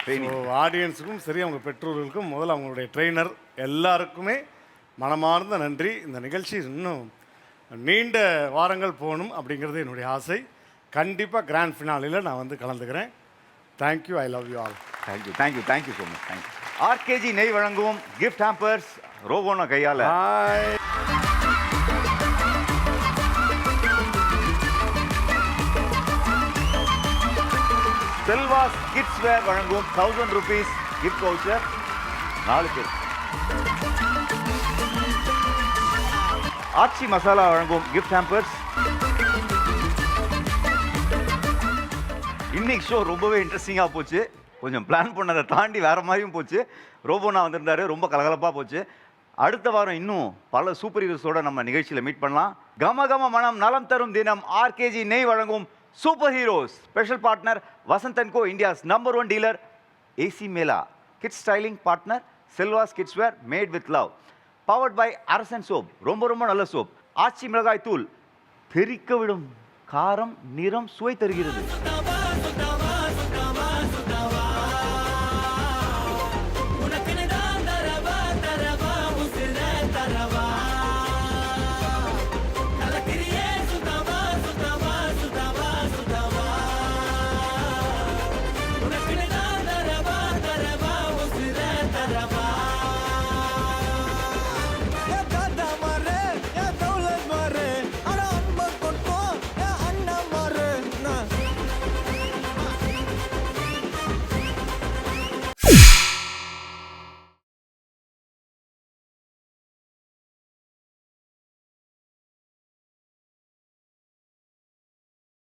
S4: ஸோ ஆடியன்ஸுக்கும் சரி, அவங்க பெற்றோர்களுக்கும், முதல்ல அவங்களுடைய ட்ரெயினர் எல்லாருக்குமே மனமார்ந்த நன்றி. இந்த நிகழ்ச்சி இன்னும் நீண்ட வாரங்கள் போகணும் அப்படிங்கிறது என்னுடைய ஆசை. கண்டிப்பாக கிராண்ட் ஃபினாலில் நான் வந்து கலந்துக்கிறேன். Thank you, I love you all.
S2: Thank you thank you thank you so much. Thank you. RKG நெய் வழங்கும் கிஃப்ட் ஹாம்பர்ஸ் ரோபோனா கையால்.
S4: ஹாய்.
S2: செல்வாஸ் கிட்ஸ் வேர் வழங்கும் 1000 rupees கிஃப்ட் வவுச்சர் 4 பேர். ஆச்சி மசாலா வழங்கும் கிஃப்ட் ஹாம்பர்ஸ். இன்னைக்கு ஷோ ரொம்பவே இன்ட்ரெஸ்டிங்காக போச்சு. கொஞ்சம் பிளான் பண்ணதை தாண்டி வேற மாதிரியும் போச்சு. ரோபோனா வந்திருந்தாரு, ரொம்ப கலகலப்பாக போச்சு. அடுத்த வாரம் இன்னும் பல சூப்பர் ஹீரோஸோட நம்ம நிகழ்ச்சியில் மீட் பண்ணலாம். கம கம மனம் நலம் தரும் தினம் ஆர்கேஜி நெய் வழங்கும் super heroes special partner Vasanth and co, India's number 1 dealer AC mela, kids styling partner Selvas kids wear made with love, powered by Arasan soap, ரொம்ப ரொம்ப நல்ல சோப், ஆச்சி மிளகாய் தூள், தெறிக்க விடும் காரம் நிறம் சுவை தருகிறது.